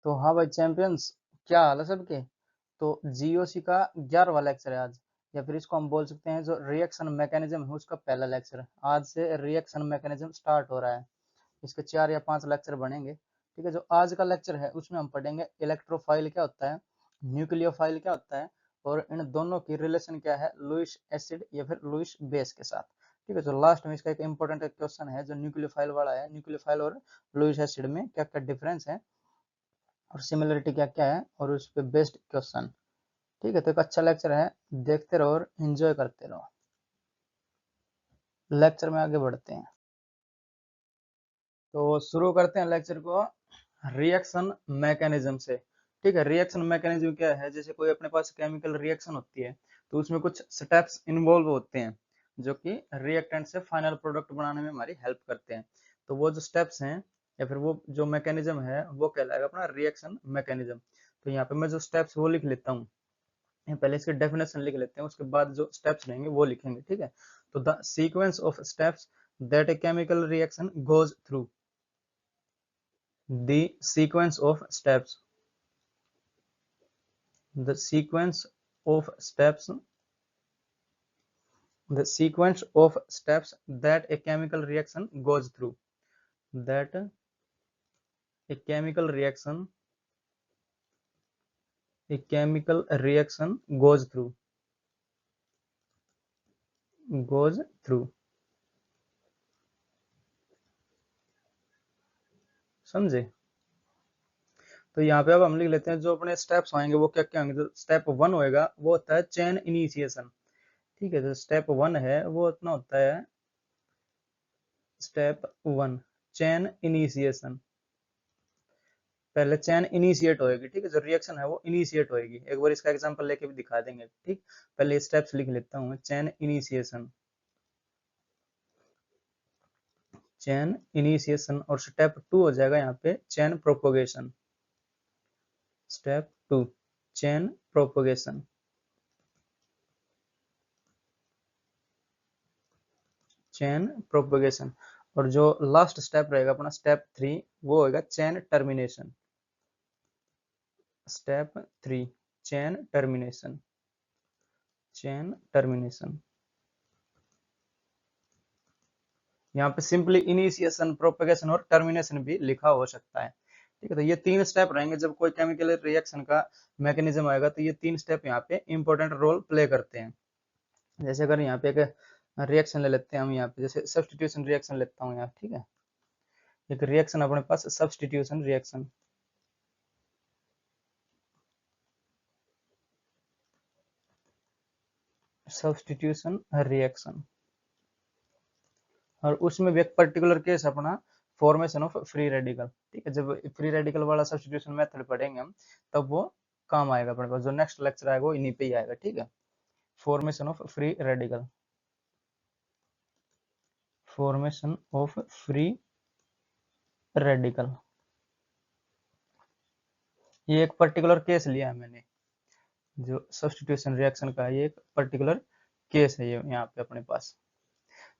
तो हाँ भाई चैंपियंस, क्या हाल है सबके। तो जीओसी का 11वां लेक्चर है आज, या फिर इसको हम बोल सकते हैं जो रिएक्शन मैकेनिज्म है उसका पहला लेक्चर है। आज से रिएक्शन मैकेनिज्म स्टार्ट हो रहा है। इसके 4 या 5 लेक्चर बनेंगे। ठीक है, जो आज का लेक्चर है उसमें हम पढ़ेंगे इलेक्ट्रोफाइल क्या होता है, न्यूक्लियोफाइल क्या होता है, और इन दोनों की रिलेशन क्या है लुईस एसिड या फिर लुईस बेस के साथ। ठीक है, जो लास्ट में इसका एक इंपॉर्टेंट क्वेश्चन है जो न्यूक्लियोफाइल वाला है, न्यूक्लियोफाइल और लुईस एसिड में क्या क्या डिफरेंस है और सिमिलरिटी क्या क्या है, और उस पर बेस्ड क्वेश्चन। ठीक है, तो एक अच्छा लेक्चर है, देखते रहो और एंजॉय करते रहो। लेक्चर में आगे बढ़ते हैं, तो शुरू करते हैं लेक्चर को रिएक्शन मैकेनिज्म से। ठीक है, रिएक्शन मैकेनिज्म क्या है, जैसे कोई अपने पास केमिकल रिएक्शन होती है तो उसमें कुछ स्टेप्स इन्वॉल्व होते हैं जो कि रिएक्टेंट से फाइनल प्रोडक्ट बनाने में हमारी हेल्प करते हैं। तो वो जो स्टेप्स हैं या फिर वो जो मैकेनिज्म है वो कहलाएगा अपना रिएक्शन मैकेनिज्म। तो यहाँ पे मैं जो स्टेप्स वो लिख लेता हूँ, पहले इसकी डेफिनेशन लिख लेते हैं, उसके बाद जो स्टेप्स रहेंगे वो लिखेंगे। ठीक है, तो the sequence of steps that a chemical reaction goes through, the sequence of steps, the sequence of steps, the sequence of steps that a chemical reaction goes through, that a chemical reaction, a chemical reaction goes through, समझे। तो यहाँ पे अब हम लिख लेते हैं जो अपने स्टेप्स आएंगे वो क्या क्या होंगे। जो स्टेप 1 होएगा वो होता है चेन इनिशिएशन। ठीक है, जो स्टेप 1 है वो इतना होता है स्टेप 1 चेन इनिशिएशन। पहले चेन इनिशिएट होएगी। ठीक है, जो रिएक्शन है वो इनिशिएट होएगी। एक बार इसका एग्जांपल लेके भी दिखा देंगे। ठीक, पहले स्टेप्स लिख लेता हूँ। चेन इनिशिएशन, चेन इनिशिएशन, और स्टेप 2 हो जाएगा यहाँ पे chain propagation. Step 2 chain propagation, chain propagation. और जो लास्ट स्टेप रहेगा अपना स्टेप 3 वो होगा chain termination. Step 3 chain termination, chain termination. यहाँ पे सिंपली इनिशिएशन, प्रोपेगेशन और टर्मिनेशन भी लिखा हो सकता है। ठीक है, तो ये 3 स्टेप रहेंगे जब कोई केमिकल रिएक्शन का मैकेनिज्म आएगा, तो ये 3 स्टेप यहाँ पे इंपॉर्टेंट रोल प्ले करते हैं। जैसे अगर यहाँ पे एक रिएक्शन ले लेते हैं हम, यहाँ पे जैसे सब्स्टिट्यूशन रिएक्शन लेता हूँ यहाँ। ठीक है, एक रिएक्शन अपने पास सब्स्टिट्यूशन रिएक्शन, सब्स्टिट्यूशन रिएक्शन, और उसमें भी एक पर्टिकुलर केस अपना फॉर्मेशन ऑफ फ्री रेडिकल। ठीक है, जब फ्री रेडिकल वाला सब्स्टिट्यूशन मेथड पढ़ेंगे हम तब वो काम आएगा अपने पास। जो नेक्स्ट लेक्चर आएगा वो इन्हीं पे ही आएगा। ठीक है, formation of free radical, formation of free radical, ये एक पर्टिकुलर केस लिया है मैंने। जो सब्स्टिट्यूशन रिएक्शन का ये एक पर्टिकुलर केस है ये यहाँ पे अपने पास।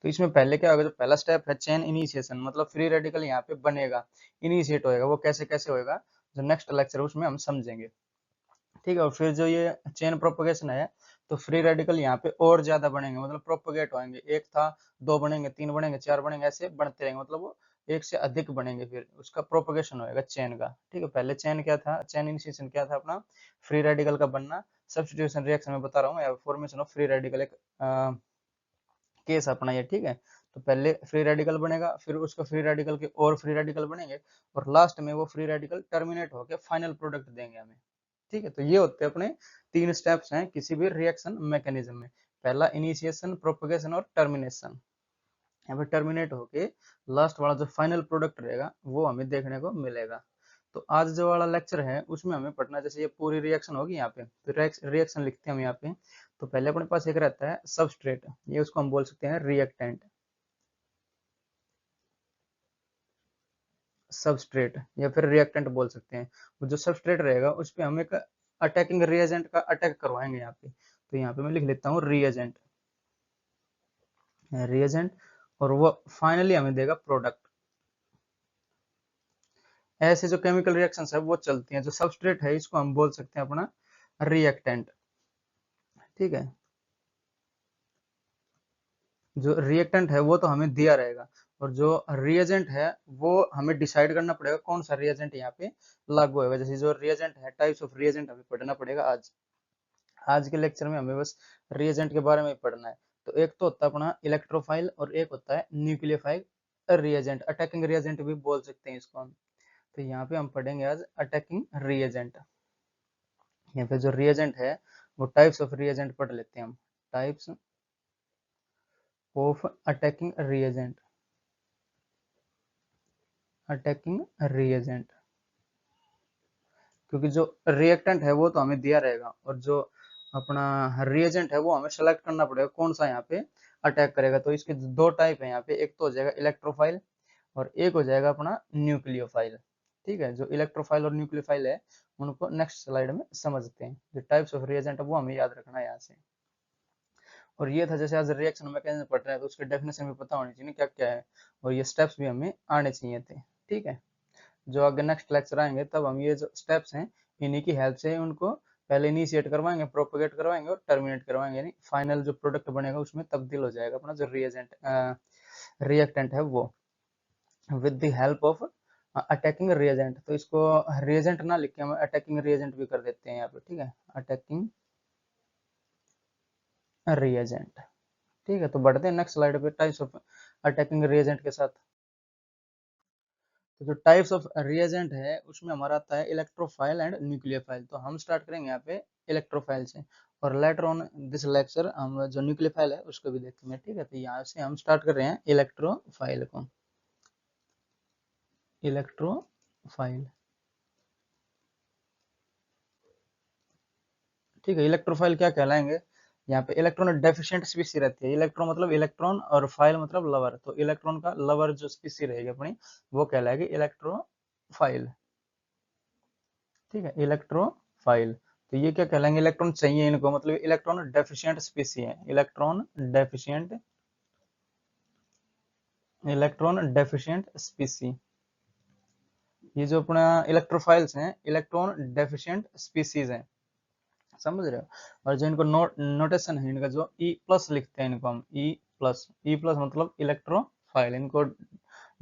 तो इसमें पहले क्या होगा, जो पहला स्टेप है चेन इनिशिएशन, मतलब फ्री रेडिकल यहाँ पे बनेगा, इनिशिएट होएगा। वो कैसे कैसे होएगा जो नेक्स्ट लेक्चर है उसमें हम समझेंगे। ठीक है, और फिर जो ये चेन प्रोपोगेशन है तो फ्री रेडिकल यहाँ पे और ज्यादा बनेंगे, मतलब प्रोपोगेट होंगे। एक था, 2 बनेंगे, 3 बनेंगे, 4 बनेंगे, ऐसे बढ़ते रहेंगे, मतलब वो एक से अधिक बनेंगे। फिर उसका प्रोपोगेशन होएगा चेन का। ठीक है, पहले चेन क्या था, चेन इनिशिएशन क्या था अपना, फ्री रेडिकल का बनना। सब्स्टिट्यूशन रिएक्शन में बता रहा हूँ, या फॉर्मेशन ऑफ फ्री रेडिकल एक केस अपना ये। ठीक है, तो पहले फ्री रेडिकल बनेगा, फिर उसका फ्री रेडिकल के और फ्री रेडिकल बनेंगे, और लास्ट में वो फ्री रेडिकल टर्मिनेट होकर फाइनल प्रोडक्ट देंगे हमें। ठीक है, तो ये होते हैं अपने 3 स्टेप्स हैं किसी भी रिएक्शन मैकेनिज्म में। पहला इनिशिएशन, प्रोपगेशन और टर्मिनेशन। यहाँ पे टर्मिनेट होके लास्ट वाला जो फाइनल प्रोडक्ट रहेगा वो हमें देखने को मिलेगा। तो आज जो वाला लेक्चर है उसमें हमें पढ़ना, जैसे ये पूरी रिएक्शन होगी यहाँ पे, तो रिएक्शन लिखते हैं हम यहाँ पे। तो पहले अपने पास एक रहता है सबस्ट्रेट, ये उसको हम बोल सकते हैं रिएक्टेंट। सबस्ट्रेट या फिर रिएक्टेंट बोल सकते हैं। वो जो सबस्ट्रेट रहेगा उस पर हम एक अटैकिंग रिएजेंट का अटैक करवाएंगे यहाँ पे। तो यहाँ पे मैं लिख लेता हूँ रिएजेंट, रिएजेंट, और वो फाइनली हमें देगा प्रोडक्ट। ऐसे जो केमिकल रिएक्शंस है वो चलती हैं। जो सबस्ट्रेट है इसको हम बोल सकते हैं अपना रिएक्टेंट। ठीक है, जो रिएक्टेंट है वो तो हमें दिया रहेगा, और जो रिएजेंट है वो हमें डिसाइड करना पड़ेगा कौन सा रिएजेंट यहाँ पे लागू होगा। जैसे जो रिएजेंट है, टाइप्स ऑफ रिएजेंट हमें पढ़ना पड़ेगा आज। आज के लेक्चर में हमें बस रिएजेंट के बारे में ही पढ़ना है। तो एक तो होता है अपना इलेक्ट्रोफाइल और एक होता है न्यूक्लियोफाइल रिएजेंट, अटैकिंग रिएजेंट भी बोल सकते हैं इसको हम। तो यहाँ पे हम पढ़ेंगे आज अटैकिंग रिएजेंट। यहाँ पे जो रिएजेंट है वो टाइप्स ऑफ रिएजेंट पढ़ लेते हैं हम। Types of attacking reagent, attacking reagent. क्योंकि जो रिएक्टेंट है वो तो हमें दिया रहेगा, और जो अपना रिएजेंट है वो हमें सेलेक्ट करना पड़ेगा कौन सा यहाँ पे अटैक करेगा। तो इसके दो टाइप है यहाँ पे, एक तो हो जाएगा इलेक्ट्रोफाइल और एक हो जाएगा अपना न्यूक्लियोफाइल। ठीक है, जो इलेक्ट्रोफाइल और न्यूक्लियोफाइल है उनको नेक्स्ट स्लाइड में समझते हैं। जो टाइप्स ऑफ रिएजेंट है वो हमें याद रखना है यहाँ से। और ये था जैसे आज रिएक्शन मैकेनिज्म पढ़ रहे हैं तो उसके डेफिनेशन भी पता होनी चाहिए क्या क्या है, और ये स्टेप्स भी हमें आने चाहिए थे। ठीक है, जो आगे नेक्स्ट लेक्चर आएंगे तब हम ये जो स्टेप्स हैं इन्हीं की हेल्प से उनको पहले इनिशिएट करवाएंगे, प्रोपेगेट करवाएंगे और टर्मिनेट करवाएंगे, यानी फाइनल जो प्रोडक्ट बनेगा उसमें तब्दील हो जाएगा अपना जो रिएक्टेंट है वो, with the help of attacking reagent. तो इसको रिएजेंट ना लिख के हम अटैकिंग रिएजेंट भी कर देते हैं यहाँ पे। ठीक है, अटैकिंग रिएजेंट। ठीक है, तो बढ़ते हैं नेक्स्ट स्लाइड पे टाइप्स ऑफ अटैकिंग रिएजेंट के साथ। तो जो टाइप्स ऑफ रिएजेंट है उसमें हमारा आता है इलेक्ट्रोफाइल एंड न्यूक्लियोफाइल। तो हम स्टार्ट करेंगे यहाँ पे इलेक्ट्रोफाइल से, और लेटर ऑन दिस लेक्चर हम जो न्यूक्लियोफाइल है उसको भी देखेंगे। ठीक है, तो यहाँ से हम स्टार्ट कर रहे हैं इलेक्ट्रोफाइल को। इलेक्ट्रोफाइल, ठीक है, इलेक्ट्रोफाइल क्या कहलाएंगे, यहाँ पे इलेक्ट्रॉन डेफिशिएंट स्पीसी रहती है। इलेक्ट्रॉन मतलब इलेक्ट्रॉन और फाइल मतलब लवर, तो इलेक्ट्रॉन का लवर जो स्पीसी रहेगी अपनी वो कहलाएगी इलेक्ट्रोफाइल। ठीक है, इलेक्ट्रोफाइल। तो ये क्या कहलाएंगे, इलेक्ट्रॉन चाहिए इनको, मतलब इलेक्ट्रॉन डेफिशिएंट स्पीसी है। Electron deficient, electron deficient स्पीसी। ये जो अपना इलेक्ट्रोफाइल्स हैं इलेक्ट्रॉन डेफिशिएंट स्पीसीज हैं, समझ रहे हो। और जो इनको नोटेशन है इनका, जो ई प्लस लिखते हैं इनको हम ई प्लस। ई प्लस मतलब इलेक्ट्रोफाइल, इनको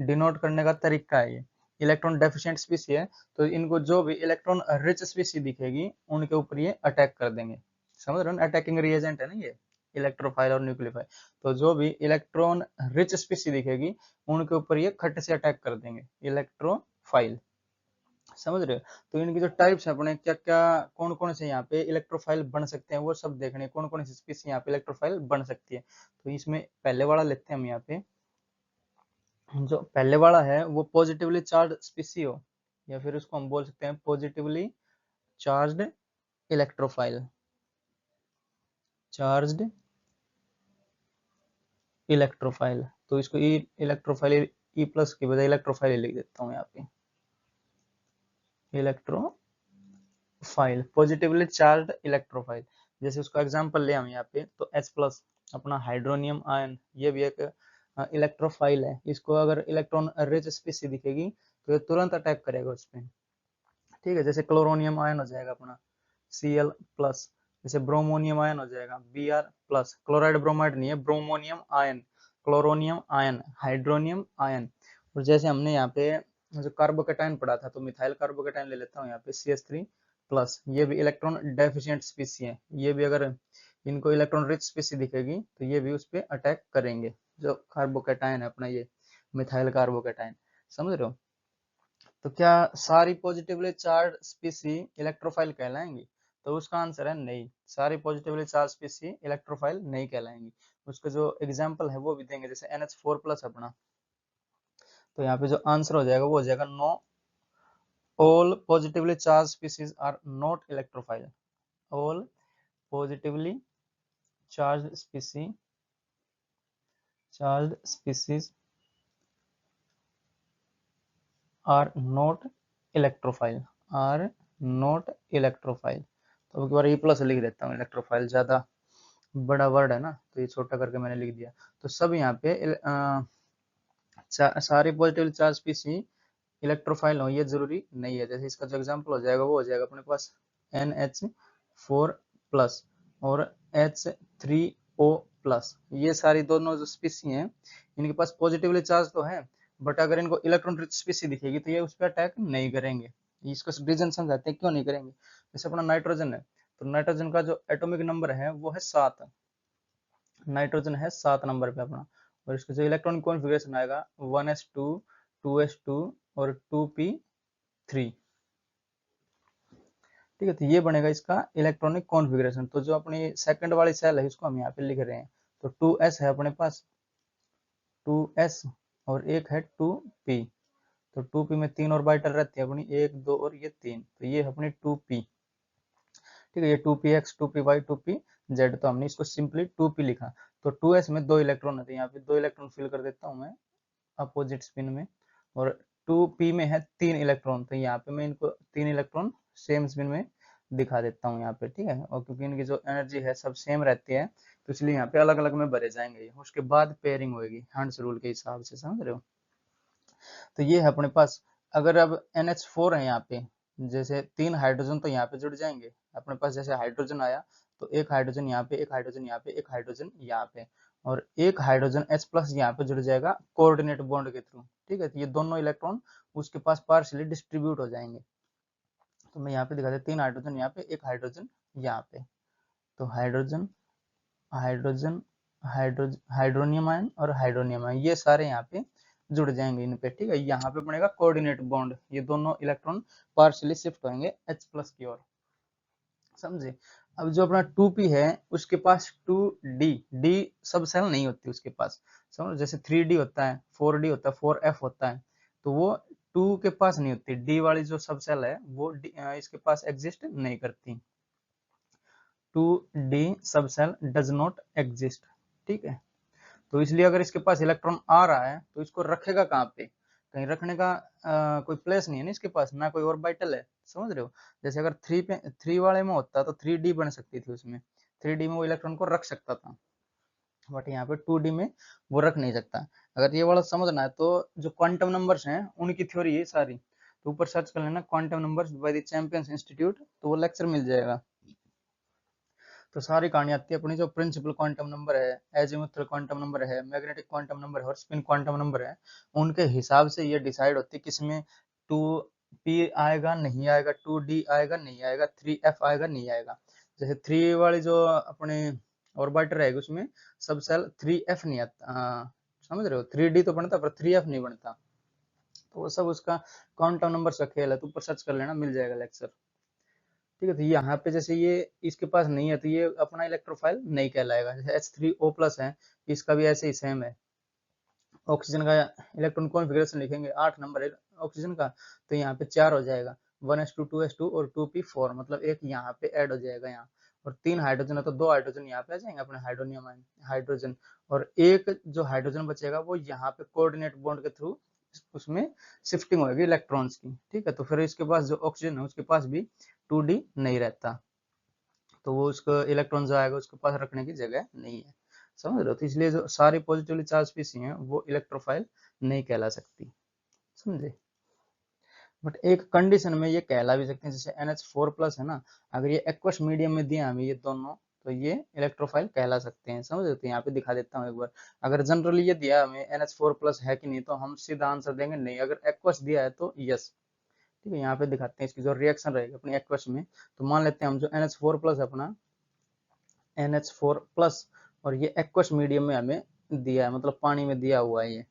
डिनोट करने का तरीका है ये। इलेक्ट्रॉन डेफिशिएंट स्पीसी है तो इनको जो भी इलेक्ट्रॉन रिच स्पीसी दिखेगी उनके ऊपर ये अटैक कर देंगे। समझ रहे हो ना, अटैकिंग रिएजेंट है ना ये इलेक्ट्रोफाइल और न्यूक्लियोफाइल। तो जो भी इलेक्ट्रॉन रिच स्पीसी दिखेगी उनके ऊपर ये खट से अटैक कर देंगे, इलेक्ट्रोफाइल। समझ रहे हो। तो इनकी जो टाइप्स है अपने क्या क्या, कौन कौन से यहाँ पे इलेक्ट्रोफाइल बन सकते हैं वो सब देखने, कौन कौन सी स्पीसी यहाँ पे इलेक्ट्रोफाइल बन सकती है। तो इसमें पहले वाला लेते हैं हम यहाँ पे। जो पहले वाला है वो पॉजिटिवली चार्ज स्पीसी हो, या फिर उसको हम बोल सकते हैं positively charged electrophile. Charged electrophile, तो इसको ई इलेक्ट्रोफाइल, ई प्लस की बजाय इलेक्ट्रोफाइल लिख देता हूँ यहाँ पे। Electrophile, positively charged electrophile. जैसे उसका एग्जांपल ले हम यहाँ पे, तो H प्लस अपना हाइड्रोनियम आयन, ये भी एक इलेक्ट्रोफाइल है। इसको अगर इलेक्ट्रॉन रिच स्पीसी दिखेगी तो ये तुरंत अटैक करेगा उस पर। ठीक है, जैसे क्लोरोनियम आयन हो जाएगा अपना Cl प्लस, जैसे ब्रोमोनियम आयन हो जाएगा Br प्लस। क्लोराइड ब्रोमाइड नहीं है, bromonium ion, chloronium ion, hydronium ion. और जैसे हमने यहाँ पे जो कार्बोकेटाइन पढ़ा था, तो मिथाइल कार्बोकेटाइन ले लेता हूँ यहाँ पे CH3 प्लस। ये भी इलेक्ट्रॉन डेफिशिएंट स्पीसी है, ये भी अगर इनको इलेक्ट्रॉन रिच स्पीसी दिखेगी तो ये भी उस पर अटैक करेंगे। जो कार्बोकेटाइन है अपना ये मिथाइल कार्बोकेटाइन, समझ रहे हो। तो क्या सारी पॉजिटिवली चार्ज स्पीसी इलेक्ट्रोफाइल कहलाएंगी, तो उसका आंसर है नहीं, सारी पॉजिटिवली चार्ज स्पीसी इलेक्ट्रोफाइल नहीं कहलाएंगी। उसका जो एग्जांपल है वो भी देंगे, जैसे NH4 प्लस अपना। तो यहाँ पे जो आंसर हो जाएगा वो हो जाएगा no, all positively charge species are not electrophile. All positively charge species are not electrophile, are not electrophile. तो एक बार ई प्लस लिख देता हूँ, इलेक्ट्रोफाइल ज्यादा बड़ा वर्ड है ना तो ये छोटा करके मैंने लिख दिया। तो सब यहाँ पे सारे पॉजिटिव चार्ज स्पीसी इलेक्ट्रोफाइल हो ये जरूरी नहीं है। जैसे इसका जो एग्जांपल हो जाएगा वो हो जाएगा अपने पास NH4+ और H3O+। ये सारी दोनों जो स्पीसी हैं इनके पास पॉजिटिवली चार्ज तो है, बट अगर इनको इलेक्ट्रॉन रिच स्पीसी दिखेगी तो ये उस पर अटैक नहीं करेंगे। इसको रीजन समझाते हैं क्यों नहीं करेंगे। जैसे अपना नाइट्रोजन है, तो नाइट्रोजन का जो एटॉमिक नंबर है वो है 7। नाइट्रोजन है 7 नंबर पे अपना, और इसका जो इलेक्ट्रॉन कॉन्फ़िगरेशन आएगा 1s2 2s2 और 2p3। ठीक है, तो ये बनेगा इसका इलेक्ट्रॉनिक कॉन्फ़िगरेशन। तो जो अपनी सेकंड वाली सेल है इसको हम यहाँ पे लिख रहे हैं, तो 2s है अपने पास 2s और एक है 2p। तो 2p में 3 ऑर्बिटल रहती है अपनी, 1 2 और ये 3, तो ये अपनी 2p। ठीक है, ये 2px 2py 2pz, तो हमने इसको सिंपली 2p लिखा। तो 2s में 2 इलेक्ट्रॉन होते हैं, यहाँ पे 2 इलेक्ट्रॉन फिल कर देता हूँ मैं अपोजिट स्पिन में, और 2p में है 3 इलेक्ट्रॉन, तो यहाँ पे मैं इनको 3 इलेक्ट्रॉन सेम स्पिन में दिखा देता हूँ यहाँ पे। ठीक है, और क्योंकि इनकी जो एनर्जी है सब सेम रहती है तो इसलिए यहाँ पे अलग अलग में भरे जाएंगे। उसके बाद पेयरिंग होगी हंड्स रूल के हिसाब से, समझ रहे हो। तो ये है अपने पास। अगर अब NH4 है यहाँ पे, जैसे 3 हाइड्रोजन तो यहाँ पे जुड़ जाएंगे अपने पास। जैसे हाइड्रोजन आया तो एक हाइड्रोजन यहाँ पे, एक हाइड्रोजन यहाँ पे, एक हाइड्रोजन यहाँ पे, और एक हाइड्रोजन H+ यहाँ पे जुड़ जाएगा कोऑर्डिनेट बॉन्ड के थ्रू। ठीक है, तो ये दोनों इलेक्ट्रॉन उसके पास पार्शियली डिस्ट्रीब्यूट हो जाएंगे। तो मैं यहाँ पे दिखा देता 3 हाइड्रोजन यहाँ पे, एक हाइड्रोजन यहाँ पे, तो hydrogen hydrogen hydrogen hydronium ion और हाइड्रोनियम आयन ये सारे यहाँ पे जुड़ जाएंगे इन पे। ठीक है, यहाँ पे बनेगा कोऑर्डिनेट बॉन्ड, ये दोनों इलेक्ट्रॉन पार्शियली शिफ्ट होंगे H+ की ओर, समझे। अब जो अपना 2p है उसके पास 2d डी सब सेल नहीं होती उसके पास, समझो। जैसे 3d होता है, 4d होता है, 4f होता है, तो वो 2 के पास नहीं होती। d वाली जो सब सेल है वो इसके पास एग्जिस्ट नहीं करती। 2d सब सेल डज नॉट एग्जिस्ट। ठीक है, तो इसलिए अगर इसके पास इलेक्ट्रॉन आ रहा है तो इसको रखेगा कहाँ पे, कहीं रखने का कोई प्लेस नहीं है ना इसके पास, ना कोई ऑर्बिटल है, समझ रहे हो। जैसे अगर 3 वाले में होता तो 3d बन सकती थी उसमें, 3d में वो इलेक्ट्रॉन को रख सकता था, बट यहाँ पे 2d में वो रख नहीं सकता। अगर ये वाला समझना है तो जो क्वांटम नंबर्स हैं उनकी थ्योरी है सारी, तो ऊपर सर्च कर लेना quantum numbers by the champions institute, तो वो लेक्चर मिल जाएगा। तो सारी कहानी आती है अपनी जो प्रिंसिपल क्वांटम नंबर है, एजीमुथल क्वांटम नंबर है, मैग्नेटिक क्वांटम नंबर है और स्पिन क्वांटम नंबर है, उनके हिसाब से ये डिसाइड होती है किसमें 2p आएगा नहीं आएगा, 2d आएगा नहीं आएगा, 3f आएगा नहीं आएगा। जैसे 3 वाली जो अपने ऑर्बिटर रहेगी उसमें सब सेल 3f नहीं आता, समझ रहे हो। 3d तो बनता पर 3f नहीं बनता, तो वो सब उसका क्वांटम नंबर का खेल है, तो ऊपर सर्च कर लेना मिल जाएगा लेक्चर। ठीक है, तो यहाँ पे जैसे ये इसके पास नहीं है तो ये अपना इलेक्ट्रोफाइल नहीं कहलाएगा। जैसे H3O+ है, इसका भी ऐसे ही सेम है। ऑक्सीजन का इलेक्ट्रॉन कॉन्फ़िगरेशन लिखेंगे, 8 नंबर है ऑक्सीजन का, तो यहाँ पे 4 हो जाएगा, 1s2 2s2 और 2p4, मतलब एक यहाँ पे ऐड हो जाएगा यहाँ। और 3 हाइड्रोजन है तो 2 हाइड्रोजन यहाँ पे आ जाएंगे अपने हाइड्रोनियम आयन हाइड्रोजन, और एक जो हाइड्रोजन बचेगा वो यहाँ पे कोऑर्डिनेट बॉन्ड के थ्रू उसमें शिफ्टिंग होगी इलेक्ट्रॉन्स की। ठीक है, तो फिर इसके पास जो ऑक्सीजन है उसके पास भी 2d नहीं रहता, तो वो उसको इलेक्ट्रॉन जो आएगा उसके पास रखने की जगह नहीं है, समझ रहे हो। तो इसलिए जो सारी पॉजिटिवली चार्ज स्पीसी हैं वो इलेक्ट्रोफाइल नहीं कहला सकती, समझे। बट एक कंडीशन में ये कहला भी सकते हैं, जैसे NH4+ है ना, अगर ये एक्वस मीडियम में दिया हमें ये दोनों, तो ये इलेक्ट्रोफाइल कहला सकते हैं, समझ रहे हो। यहाँ पे दिखा देता हूँ एक बार। अगर जनरली ये दिया हमें NH4+ है कि नहीं, तो हम सीधा आंसर देंगे नहीं। अगर एक्वस दिया है तो यस। ठीक है, यहाँ पे दिखाते हैं इसकी जो रिएक्शन रहेगी अपनी एक्वस में। तो मान लेते हैं हम जो NH4+ अपना NH4+ और ये एक्वस मीडियम में हमें दिया है, मतलब पानी में दिया हुआ है ये,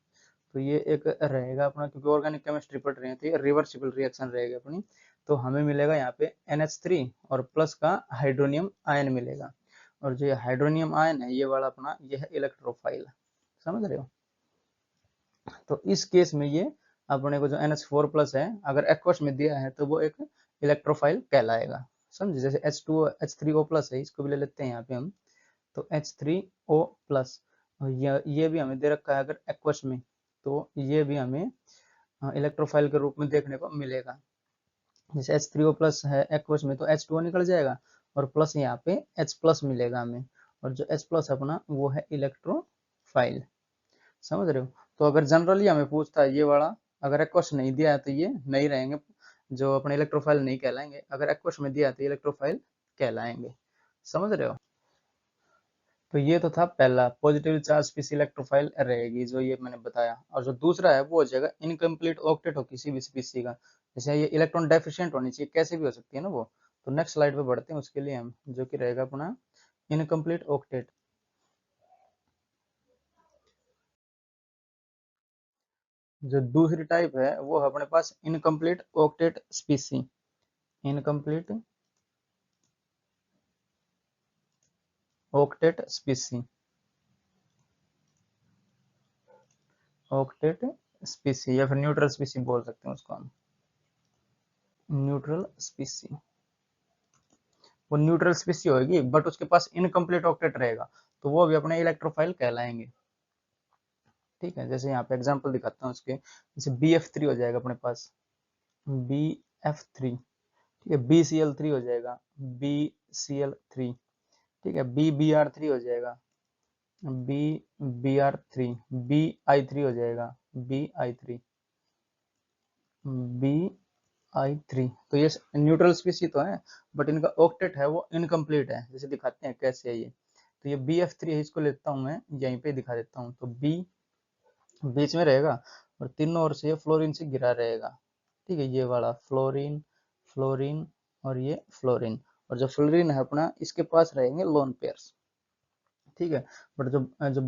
तो ये एक रहेगा अपना, क्योंकि ऑर्गेनिक केमिस्ट्री पढ़ रहे हैं तो ये रिवर्सिबल रिएक्शन रहेगी अपनी। तो हमें मिलेगा यहाँ पे NH3 और प्लस का हाइड्रोनियम आयन मिलेगा, और जो हाइड्रोनियम आयन है ये वाला अपना ये है इलेक्ट्रोफाइल, समझ रहे हो। तो इस केस में ये अपने को जो NH4+ है अगर एक्वस में दिया है तो वो एक इलेक्ट्रोफाइल कहलाएगा, समझे। जैसे H3O+ है, इसको भी ले लेते हैं यहाँ पे हम, तो H3O+, और ये भी हमें दे रखा है अगर एक्वस में, तो ये भी हमें इलेक्ट्रोफाइल के रूप में देखने को मिलेगा। जैसे H3O+ है एक्वस में तो H2O निकल जाएगा, और प्लस यहाँ पे H+ मिलेगा हमें, और जो H+ अपना वो है इलेक्ट्रोफाइल, समझ रहे हो। तो अगर जनरली हमें पूछता है ये वाला अगर एक्वस नहीं दिया है तो ये नहीं रहेंगे, जो अपने इलेक्ट्रोफाइल नहीं कहलाएंगे। अगर एक्वस में दिया है तो ये इलेक्ट्रोफाइल कहलाएंगे। समझ रहे हो? तो ये तो था पहला, पॉजिटिव चार्ज स्पीसी इलेक्ट्रोफाइल रहेगी, जो ये मैंने बताया। और जो दूसरा है वो हो जाएगा इनकम्प्लीट ऑक्टेट हो किसी भी स्पीसी का, जैसे ये इलेक्ट्रॉन डेफिशिएंट होनी चाहिए, कैसे भी हो सकती है ना वो। तो नेक्स्ट स्लाइड पे बढ़ते हैं उसके लिए हम, जो कि रहेगा अपना इनकम्प्लीट ऑक्टेट। जो दूसरी टाइप है वो है अपने पास incomplete octet species. Incomplete octet species, octet species या फिर न्यूट्रल स्पीसी बोल सकते हैं उसको हम, न्यूट्रल स्पीसी। वो न्यूट्रल स्पीसी होगी बट उसके पास इनकम्प्लीट ऑक्टेट रहेगा, तो वो भी अपने इलेक्ट्रोफाइल कहलाएंगे। ठीक है, जैसे यहाँ पे एग्जांपल दिखाता हूँ उसके, जैसे BF3 हो जाएगा अपने पास, BF3। ठीक है, BCl3 हो जाएगा, BCl3। ठीक है, BBr3 हो जाएगा, BBr3। BI3 हो जाएगा, BI3। BI3। तो ये न्यूट्रल स्पीसी तो है बट इनका ऑक्टेट है वो इनकम्प्लीट है। जैसे दिखाते हैं कैसे है ये। तो ये BF3 है, इसको लेता हूँ मैं, यहीं पे दिखा देता हूँ। तो B बीच में रहेगा और तीनों ओर से ये फ्लोरीन से घिरा रहेगा। ठीक है, ये वाला फ्लोरीन, फ्लोरीन और ये फ्लोरीन। और जो फ्लोरीन है अपना, इसके पास रहेंगे लोन पेयर्स। ठीक है, बट जो जो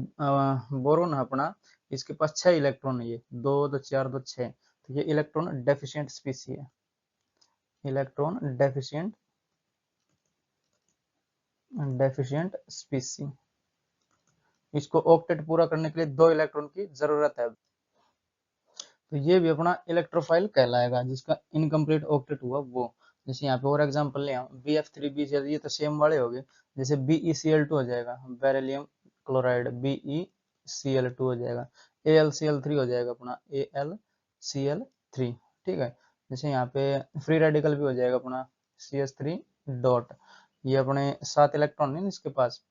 बोरोन है अपना, इसके पास 6 इलेक्ट्रॉन है, ये 2 2 4 2 6। तो ये इलेक्ट्रॉन डेफिशिएंट स्पीसी है, इलेक्ट्रॉन डेफिशिएंट, डेफिशिएंट स्पीसी। इसको ऑक्टेट पूरा करने के लिए 2 इलेक्ट्रॉन की जरूरत है। तो ये भी अपना इलेक्ट्रोफाइल कहलाएगा, जिसका इनकम्प्लीट ऑक्टेट हुआ वो। जैसे यहाँ पे और एग्जांपल ले आऊं, BF3BCl, ये तो सेम वाले हो गए। जैसे BeCl2 हो जाएगा, बेरिलियम क्लोराइड, BeCl2 हो जाएगा। AlCl3 हो जाएगा अपना, AlCl3। ठीक है, जैसे यहाँ पे फ्री रेडिकल भी हो जाएगा अपना, CH3 डॉट। ये अपने 7 इलेक्ट्रॉन है इसके पास।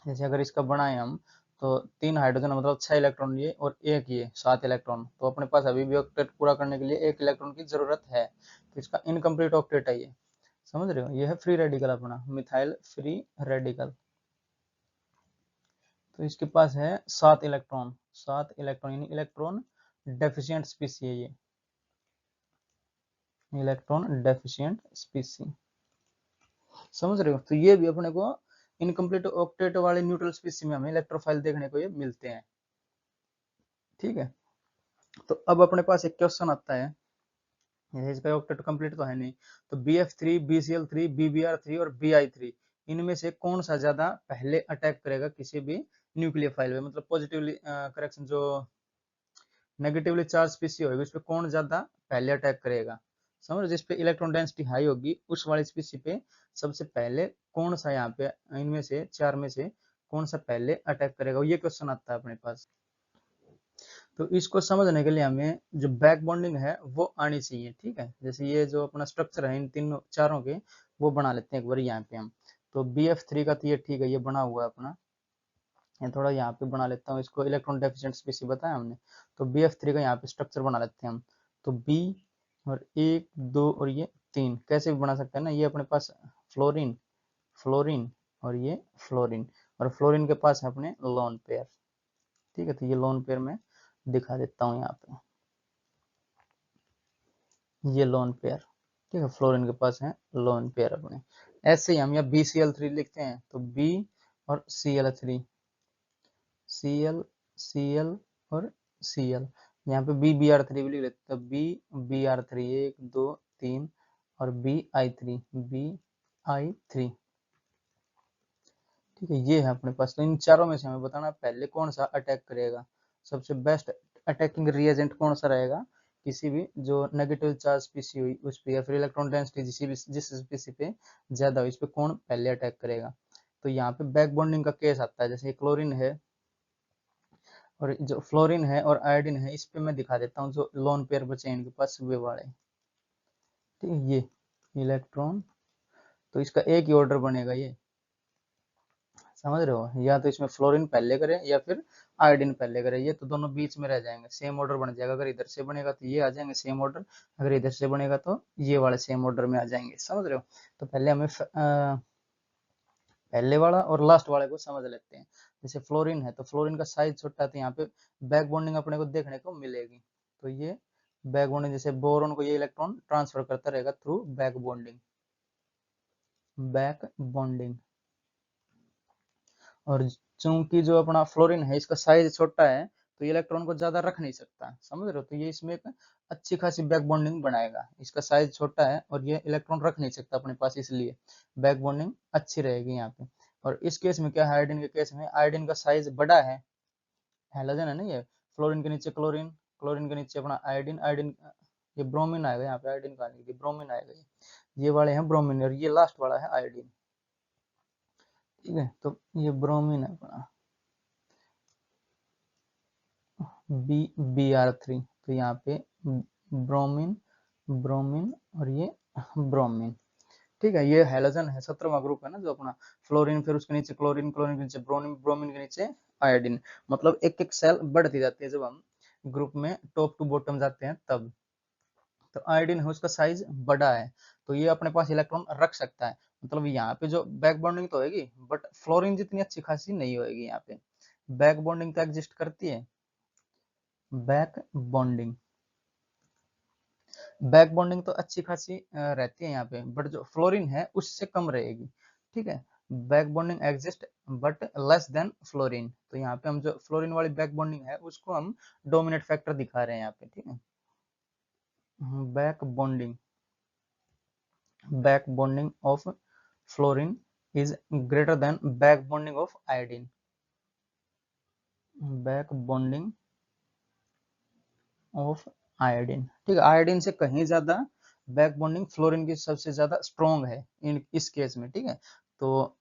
जैसे अगर इसका बनाए हम, तो 3 हाइड्रोजन मतलब 6 इलेक्ट्रॉन लिए और एक ये 7 इलेक्ट्रॉन, तो अपने पास अभी भी ऑक्टेट पूरा करने के लिए 1 इलेक्ट्रॉन की जरूरत है। तो इसका इनकम्प्लीट ऑक्टेट है ये। समझ रहे हो? ये है फ्री रेडिकल अपना, मिथाइल फ्री रेडिकल। तो इसके पास है 7 इलेक्ट्रॉन, 7 इलेक्ट्रॉन, यानी इलेक्ट्रॉन डेफिशिएंट स्पीसी है ये, इलेक्ट्रॉन डेफिशिएंट स्पीसी। समझ रहे हो? तो ये भी अपने को इनकम्प्लीट ऑक्टेट वाले न्यूट्रल स्पीसी में हमें इलेक्ट्रोफाइल देखने को ये मिलते हैं। ठीक है, तो अब अपने पास एक क्वेश्चन आता है, इसका ऑक्टेट कंप्लीट तो है नहीं, तो BF3, BCl3, BBr3 और BI3, इनमें से कौन सा ज्यादा पहले अटैक करेगा किसी भी न्यूक्लियोफाइल में, मतलब पॉजिटिवली करेक्शन, जो नेगेटिवली चार्ज स्पीसी होगी उस पर कौन ज्यादा पहले अटैक करेगा। समझ, जिस पे इलेक्ट्रॉन डेंसिटी हाई होगी उस वाली स्पीसी पे सबसे पहले कौन सा, यहाँ पे इनमें से 4 में से कौन सा पहले अटैक करेगा, ये क्वेश्चन आता है अपने पास। तो इसको समझने के लिए हमें जो बैक बॉन्डिंग है वो आनी चाहिए। ठीक है, जैसे ये जो अपना स्ट्रक्चर है इन तीनों चारों के, वो बना लेते हैं एक बार यहाँ पे हम। तो BF3 का तो ये ठीक है, ये बना हुआ है अपना। ये थोड़ा यहाँ पे बना लेता हूँ, इसको इलेक्ट्रॉन डेफिशिएंट स्पीसी बताया हमने। तो BF3 का यहाँ पे स्ट्रक्चर बना लेते हैं हम। तो B और 1 2 और ये 3 कैसे भी बना सकते हैं ना, ये अपने पास फ्लोरीन, फ्लोरीन और ये फ्लोरीन, और फ्लोरीन के पास है अपने लोन पेयर। ठीक है, तो ये लोन पेयर में दिखा देता हूँ यहाँ पे, ये लोन पेयर। ठीक है, फ्लोरीन के पास है लोन पेयर अपने। ऐसे ही हम यहाँ BCl3 लिखते हैं, तो B और Cl3, Cl, Cl और Cl। यहाँ पे BBr3 भी लिख लेते हैं, BBr3 1 2 3 और BI3, BI3। ठीक है, ये है अपने पास। तो इन चारों में से हमें बताना पहले कौन सा अटैक करेगा, सबसे बेस्ट अटैकिंग रिएजेंट कौन सा रहेगा किसी भी जो नेगेटिव चार्ज स्पीसी हुई उस पे, या फिर इलेक्ट्रॉन डेंसिटी जिस स्पीसी पे ज्यादा हुई, इस पे कौन पहले अटैक करेगा। तो यहाँ पे बैक बॉन्डिंग का केस आता है, जैसे क्लोरीन है और जो फ्लोरीन है और आयोडीन है, इस पे मैं दिखा देता हूँ जो लोन पेयर बचे हैं इनके पास वे वाले। ठीक है, ये इलेक्ट्रॉन, तो इसका एक ही ऑर्डर बनेगा ये। समझ रहे हो? या तो इसमें फ्लोरीन पहले करे या फिर आयोडीन पहले का रही है, तो दोनों बीच में रह जाएंगे, सेम ऑर्डर बन जाएगा। अगर इधर से बनेगा तो ये आ जाएंगे सेम ऑर्डर, अगर इधर से बनेगा तो ये वाले सेम ऑर्डर में आ जाएंगे। समझ रहे हो? तो पहले हमें पहले वाला और लास्ट वाले को समझ लेते हैं। जैसे फ्लोरीन है, तो फ्लोरीन का साइज छोटा है, तो यहाँ पे बैक बॉन्डिंग अपने को देखने को मिलेगी। तो ये बैक बॉन्डिंग, जैसे बोरोन को ये इलेक्ट्रॉन ट्रांसफर करता रहेगा through back bonding, back bonding. और चूंकि जो अपना फ्लोरीन है इसका साइज छोटा है, तो ये इलेक्ट्रॉन को ज्यादा रख नहीं सकता। समझ रहे हो? तो ये इसमें एक अच्छी खासी बैक बॉन्डिंग बनाएगा। इसका साइज छोटा है और ये इलेक्ट्रॉन रख नहीं सकता अपने पास, इसलिए बैक बॉन्डिंग अच्छी रहेगी यहाँ पे। और इस केस में क्या है, आयोडीन के केस में आयोडीन का साइज बड़ा है, हैलोजन है ना ये, फ्लोरीन के नीचे क्लोरीन, क्लोरीन के नीचे अपना आयोडीन, आयोडीन ये ब्रोमीन आएगा, यहाँ पे आयोडीन का नहीं, ब्रोमीन आएगा। ये वाले हैं ब्रोमीन और ये लास्ट वाला है आयोडीन। ठीक है, तो ये ब्रोमीन है अपना Br3। तो यहाँ पे ब्रोमीन, ब्रोमीन और ये ब्रोमीन। ठीक है, ये हैलोजन है, 17वां ग्रुप है ना जो अपना, फ्लोरीन, फिर उसके नीचे क्लोरीन, क्लोरीन के नीचे ब्रोमीन, ब्रोमीन के नीचे आयोडीन। मतलब एक एक सेल बढ़ती जाती है जब हम ग्रुप में टॉप टू बॉटम जाते हैं तब। तो आयोडीन है उसका साइज बड़ा है, तो ये अपने पास इलेक्ट्रॉन रख सकता है। मतलब यहाँ पे जो बैक बॉन्डिंग तो होगी, बट फ्लोरीन जितनी अच्छी खासी नहीं होगी। यहाँ पे बैक बॉन्डिंग तो एग्जिस्ट करती है, बैक बॉन्डिंग, बैक बॉन्डिंग तो अच्छी खासी रहती है यहाँ पे, बट जो फ्लोरीन है उससे कम रहेगी। ठीक है, back bonding exist but less than fluorine. तो यहाँ पे हम जो फ्लोरीन वाली बैक बॉन्डिंग है उसको हम डोमिनेट फैक्टर दिखा रहे हैं यहाँ पे। ठीक है, back bonding, back bonding of fluorine is greater than back bonding of iodine, back bonding of iodine. ठीक है, आयोडीन से कहीं ज्यादा बैक बॉन्डिंग फ्लोरीन की सबसे ज्यादा स्ट्रॉन्ग है इस केस में। ठीक है, तो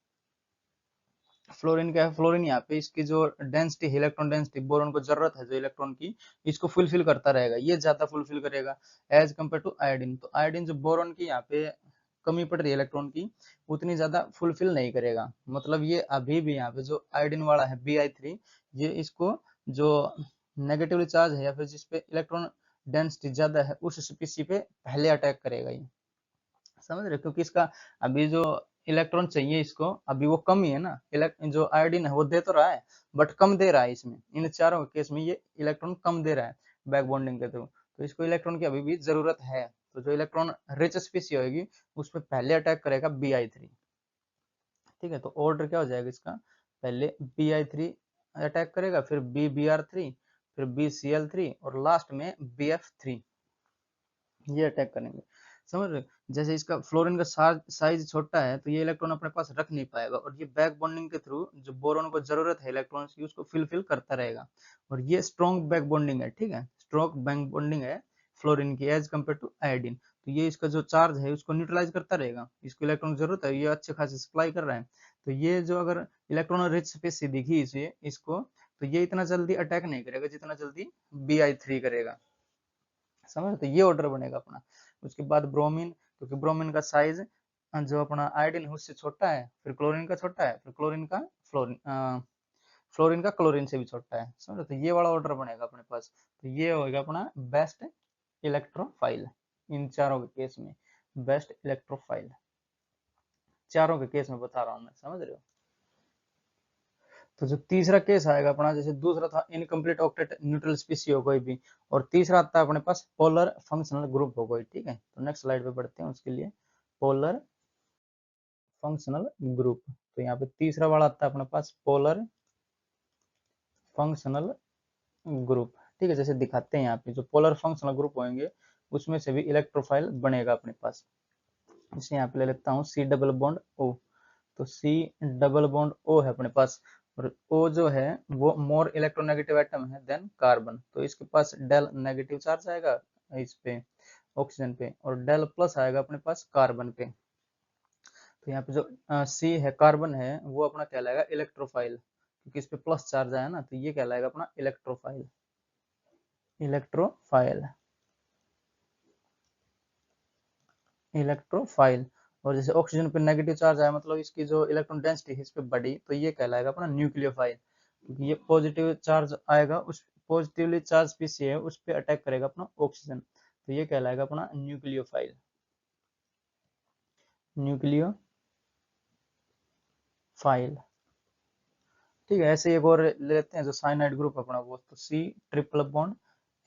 फ्लोरीन क्या है, फ्लोरीन यहाँ पे इसकी जो डेंसिटी, इलेक्ट्रॉन डेंसिटी, बोरॉन को जरूरत है जो इलेक्ट्रॉन की, इसको फुलफिल करता रहेगा, ये ज्यादा फुलफिल करेगा एज कम्पेयर टू आयोडीन। तो आयोडीन जो बोरॉन की यहाँ पे कमी पड़ रही है इलेक्ट्रॉन की, उतनी ज्यादा फुलफिल नहीं करेगा। मतलब ये अभी भी यहाँ पे जो आयोडीन वाला है Bi3, ये इसको जो नेगेटिवली चार्ज है या फिर जिसपे इलेक्ट्रॉन डेंसिटी ज्यादा है उस स्पीसी पे पहले अटैक करेगा ये। समझ रहे? क्योंकि इसका अभी जो इलेक्ट्रॉन चाहिए इसको, अभी वो कम ही है ना, जो आयोडीन है वो दे तो रहा है बट कम दे रहा है। इसमें इन चारों केस में ये इलेक्ट्रॉन कम दे रहा है बैक बॉन्डिंग के थ्रू, तो इसको इलेक्ट्रॉन की अभी भी जरूरत है। तो जो इलेक्ट्रॉन रिच स्पीसी होगी उस पर पहले अटैक करेगा Bi3। ठीक है, तो ऑर्डर क्या हो जाएगा इसका, पहले Bi3 अटैक करेगा, फिर Br3, फिर BCl3 और लास्ट में Bf3, ये अटैक करेंगे। समझ रहे? जैसे इसका फ्लोरीन का साइज छोटा है, तो ये इलेक्ट्रॉन अपने पास रख नहीं पाएगा, और ये बैक बॉन्डिंग के थ्रू जो बोरॉन को जरूरत है इलेक्ट्रॉन्स की उसको फिल करता रहेगा। और ये स्ट्रॉन्ग बैक बॉन्डिंग है। ठीक है, स्ट्रॉन्ग बैक बॉन्डिंग है फ्लोरीन की एज कम्पेयर टू आयोडीन। तो ये इसका जो चार्ज है उसको न्यूट्रलाइज करता रहेगा, इसको इलेक्ट्रॉन की जरूरत है, ये अच्छे खासे सप्लाई कर रहा है। तो ये जो अगर इलेक्ट्रॉन रिच स्पेस से दिखी इसे इसको, तो ये इतना जल्दी अटैक नहीं करेगा जितना जल्दी Bi3 करेगा। समझ? तो ये ऑर्डर बनेगा अपना। उसके बाद ब्रोमीन, क्योंकि ब्रोमीन का साइज जो अपना आयोडीन है उससे छोटा है, फिर क्लोरीन का छोटा है, फिर क्लोरीन का फ्लोरीन, फ्लोरीन का क्लोरीन से भी छोटा है। समझ? तो ये वाला ऑर्डर बनेगा अपने पास। तो ये होगा अपना बेस्ट इलेक्ट्रोफाइल इन चारों के केस में, बेस्ट इलेक्ट्रोफाइल चारों के केस में बता रहा हूँ मैं। समझ रहे हो? तो जो तीसरा केस आएगा अपना, जैसे दूसरा था इनकम्प्लीट ऑक्टेट न्यूट्रल स्पीसी हो कोई भी, और तीसरा आता है अपने पास पोलर फंक्शनल ग्रुप हो कोई। ठीक है, तो नेक्स्ट स्लाइड पे बढ़ते हैं उसके लिए, पोलर फंक्शनल ग्रुप। तो यहाँ पे तीसरा वाला आता है अपने पास पोलर फंक्शनल ग्रुप। ठीक है, जैसे दिखाते हैं यहाँ पे जो पोलर फंक्शनल ग्रुप होंगे उसमें से भी इलेक्ट्रोफाइल बनेगा अपने पास। इसे यहाँ पे ले लेता हूँ C डबल बॉन्ड O। तो C डबल बॉन्ड O है अपने पास, और O जो है वो मोर इलेक्ट्रोनेगेटिव एटम है देन कार्बन, तो इसके पास डेल नेगेटिव चार्ज आएगा इस पे ऑक्सीजन पे, और डेल प्लस आएगा अपने पास कार्बन पे। तो यहाँ पे जो C है कार्बन है वो अपना कहलाएगा इलेक्ट्रोफाइल, क्योंकि इस पे प्लस चार्ज आया ना, तो ये कहलाएगा अपना इलेक्ट्रोफाइल, इलेक्ट्रोफाइल, इलेक्ट्रोफाइल। और जैसे ऑक्सीजन पे नेगेटिव चार्ज आया, मतलब इसकी जो इलेक्ट्रॉन डेंसिटी है इस पे बढ़ी, तो ये कहलाएगा अपना न्यूक्लियोफाइल। क्योंकि ये पॉजिटिव चार्ज आएगा, उस पॉजिटिवली चार्ज पीसी है उस पर अटैक करेगा अपना ऑक्सीजन, तो ये कहलाएगा अपना न्यूक्लियोफाइल। न्यूक्लियोफाइल, ठीक है। ऐसे एक और ले लेते हैं जो साइनाइड ग्रुप अपना, वो तो C triple bond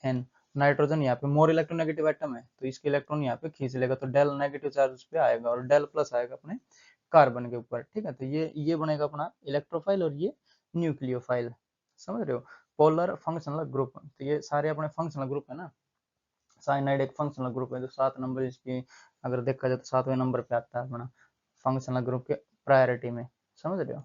N, nitrogen यहाँ पे मोर इलेक्ट्रोनेगेटिव एटम है तो इसके इलेक्ट्रॉन यहाँ पे खींच लेगा, तो डेल नेगेटिव चार्ज उस पर आएगा और डेल प्लस आएगा अपने कार्बन के ऊपर, ठीक है। तो ये बनेगा अपना इलेक्ट्रोफाइल और ये न्यूक्लियोफाइल, समझ रहे हो। पोलर फंक्शनल ग्रुप, तो ये सारे अपने फंक्शनल ग्रुप है ना। साइनाइड एक फंक्शनल ग्रुप है जो 7 नंबर इसकी अगर देखा जाए तो 7वें नंबर पे आता है अपना फंक्शनल ग्रुप के प्रायोरिटी में, समझ रहे हो।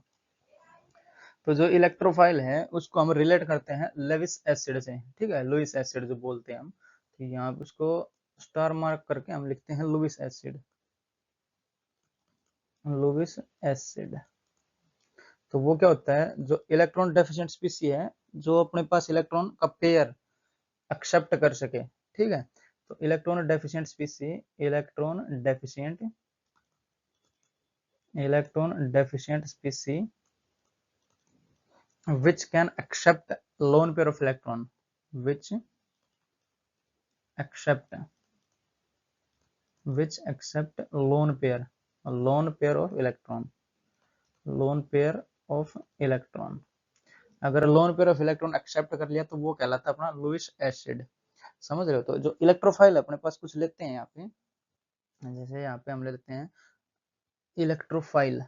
तो जो इलेक्ट्रोफाइल है उसको हम रिलेट करते हैं लेविस एसिड से, ठीक है, लुइस एसिड जो बोलते हैं हम, तो यहाँ पे उसको स्टार मार्क करके हम लिखते हैं लुइस एसिड, लुइस एसिड। तो वो क्या होता है, जो इलेक्ट्रॉन डेफिशिएंट स्पीसी है, जो अपने पास इलेक्ट्रॉन का पेयर एक्सेप्ट कर सके, ठीक है। तो electron deficient स्पीसी, electron deficient स्पीसी which can accept lone pair of electron, which accept lone pair of electron, lone pair of electron। अगर lone pair of electron accept कर लिया तो वो कहलाता है अपना लुइस एसिड, समझ रहे हो। तो जो इलेक्ट्रोफाइल अपने पास कुछ लेते हैं यहाँ पे, जैसे यहाँ पे हम ले लेते हैं इलेक्ट्रोफाइल,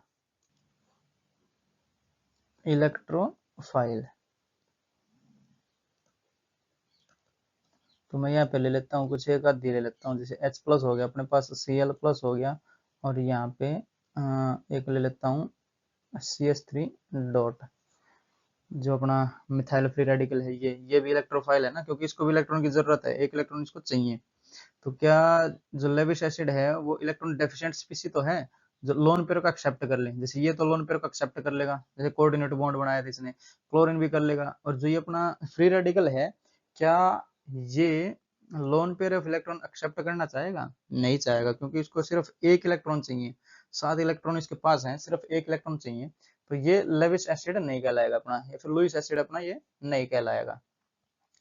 तो मैं यहाँ पे ले लेता हूँ कुछ एक आधी ले लेता हूँ, जैसे H प्लस हो गया अपने पास, Cl प्लस हो गया, और यहाँ पे एक ले लेता हूँ CH3 डॉट, जो अपना मिथाइल फ्री रेडिकल है, ये भी इलेक्ट्रोफाइल है ना, क्योंकि इसको भी इलेक्ट्रॉन की जरूरत है, एक इलेक्ट्रॉन इसको चाहिए। तो क्या जो लेविस एसिड है वो इलेक्ट्रॉन डेफिशिएंट स्पीसी तो है, जो लोन पेयर को एक्सेप्ट कर ले, जैसे ये तो लोन पेयर को एक्सेप्ट कर लेगा, जैसे कोऑर्डिनेट बॉन्ड बनाया था इसने, क्लोरीन भी कर लेगा। और जो ये अपना फ्री रेडिकल है, क्या ये lone pair of electron accept करना चाहेगा? नहीं चाहेगा, क्योंकि इसको सिर्फ एक इलेक्ट्रॉन चाहिए, 7 इलेक्ट्रॉन इसके पास है, सिर्फ एक इलेक्ट्रॉन चाहिए, तो ये लेविस एसिड नहीं कहलाएगा अपना, या फिर लुइस एसिड अपना ये नहीं कहलाएगा,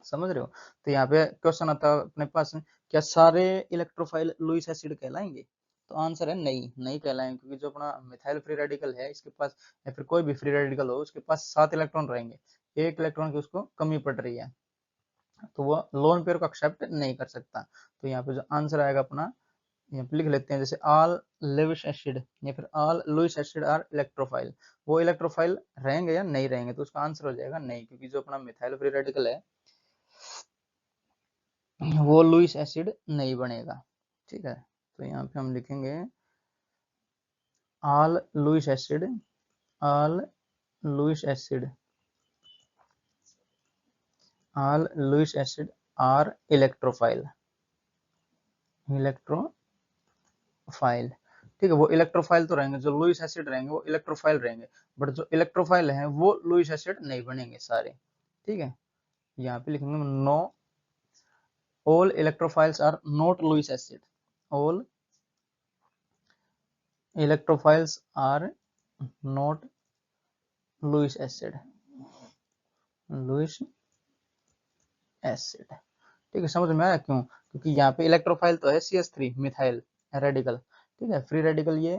समझ रहे हो। तो यहाँ पे क्वेश्चन आता है अपने पास, क्या सारे इलेक्ट्रोफाइल लुइस एसिड कहलाएंगे? तो आंसर है नहीं, नहीं कहलाएंगे, क्योंकि जो अपना मिथाइल फ्री रेडिकल है इसके पास, या फिर कोई भी फ्री रेडिकल हो उसके पास 7 इलेक्ट्रॉन रहेंगे, एक इलेक्ट्रॉन की उसको कमी पड़ रही है, तो वो लोन पेयर को एक्सेप्ट नहीं कर सकता। तो यहाँ पे जो आंसर आएगा अपना, यहाँ पे लिख लेते हैं जैसे ऑल लेविस एसिड या फिर all Lewis acid are electrophile, वो इलेक्ट्रोफाइल रहेंगे या नहीं रहेंगे? तो उसका आंसर हो जाएगा नहीं, क्योंकि जो अपना मिथाइल फ्री रेडिकल है वो लुइस एसिड नहीं बनेगा, ठीक है। तो यहाँ पे हम लिखेंगे all Lewis acid, all Lewis acid, all Lewis acid are electrophile, electrophile, ठीक है। वो इलेक्ट्रोफाइल तो रहेंगे, जो लुइस एसिड रहेंगे वो इलेक्ट्रोफाइल रहेंगे, बट जो इलेक्ट्रोफाइल हैं वो लुइस एसिड नहीं बनेंगे सारे, ठीक है। यहाँ पे लिखेंगे no, all electrophiles are not Lewis acid, all electrophiles are not Lewis acid, Lewis acid, ठीक है। समझ में आया क्यों? क्योंकि यहाँ पे इलेक्ट्रोफाइल तो है CH3 मिथाइल रेडिकल, ठीक है, फ्री रेडिकल ये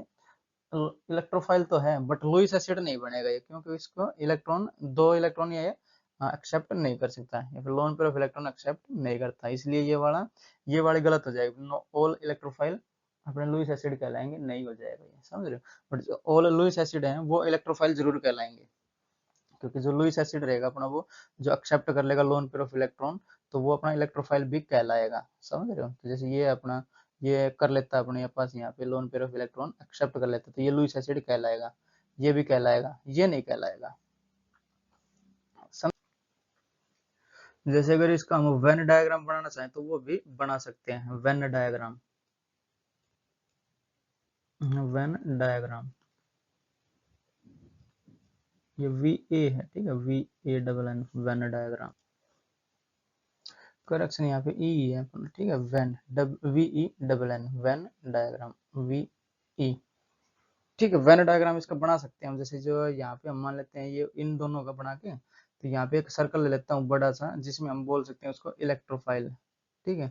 इलेक्ट्रोफाइल तो है, बट लुइस एसिड नहीं बनेगा ये, क्योंकि इसको इलेक्ट्रॉन, 2 इलेक्ट्रॉन ये एक्सेप्ट नहीं कर सकता है, या फिर lone pair of electron accept नहीं करता, इसलिए ये वाली गलत हो जाएगी। ऑल इलेक्ट्रोफाइल अपने लुइस एसिड कहलाएंगे, नहीं हो जाएगा ये, समझ रहे हो। बट जो ऑल लुइस एसिड है वो इलेक्ट्रोफाइल जरूर कहलाएंगे, क्योंकि जो लुइस एसिड रहेगा अपना, वो जो एक्सेप्ट कर लेगा लोन पेयर ऑफ इलेक्ट्रॉन, तो वो अपना इलेक्ट्रोफाइल भी कहलाएगा, समझ रहे हो। तो जैसे ये अपना ये कर लेता है अपने पास यहाँ पे lone pair of electron accept कर लेता है, तो ये लुइस एसिड कहलाएगा, ये भी कहलाएगा, ये नहीं कहलाएगा। जैसे अगर इसका हम वेन डायग्राम बनाना चाहें तो वो भी बना सकते हैं, वेन डायग्राम, वेन डायग्राम, ये VA है, ठीक है, VANN, वेन डायग्राम, करेक्शन यहाँ पे ई है, ठीक है, when, VENN, Venn diagram, VE, ठीक है। वेन डायग्राम इसका बना सकते हैं हम, जैसे जो यहाँ पे हम मान लेते हैं ये इन दोनों का बना के, तो यहाँ पे एक सर्कल ले लेता हूँ बड़ा सा, जिसमें हम बोल सकते हैं उसको इलेक्ट्रोफाइल। ठीक है,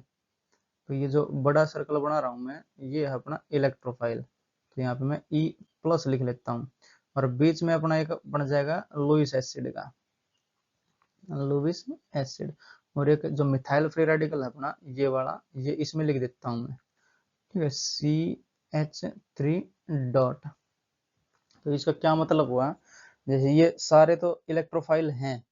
तो ये जो बड़ा सर्कल बना रहा हूँ मैं, ये है अपना इलेक्ट्रोफाइल। तो यहाँ पे मैं ई प्लस लिख लेता हूँ, और बीच में अपना एक बन जाएगा लुईस एसिड का, लुईस एसिड। और एक जो मिथाइल फ्री रेडिकल है अपना ये वाला, ये इसमें लिख देता हूँ मैं। ठीक है, CH3 डॉट। तो इसका क्या मतलब हुआ, जैसे ये सारे तो इलेक्ट्रोफाइल हैं,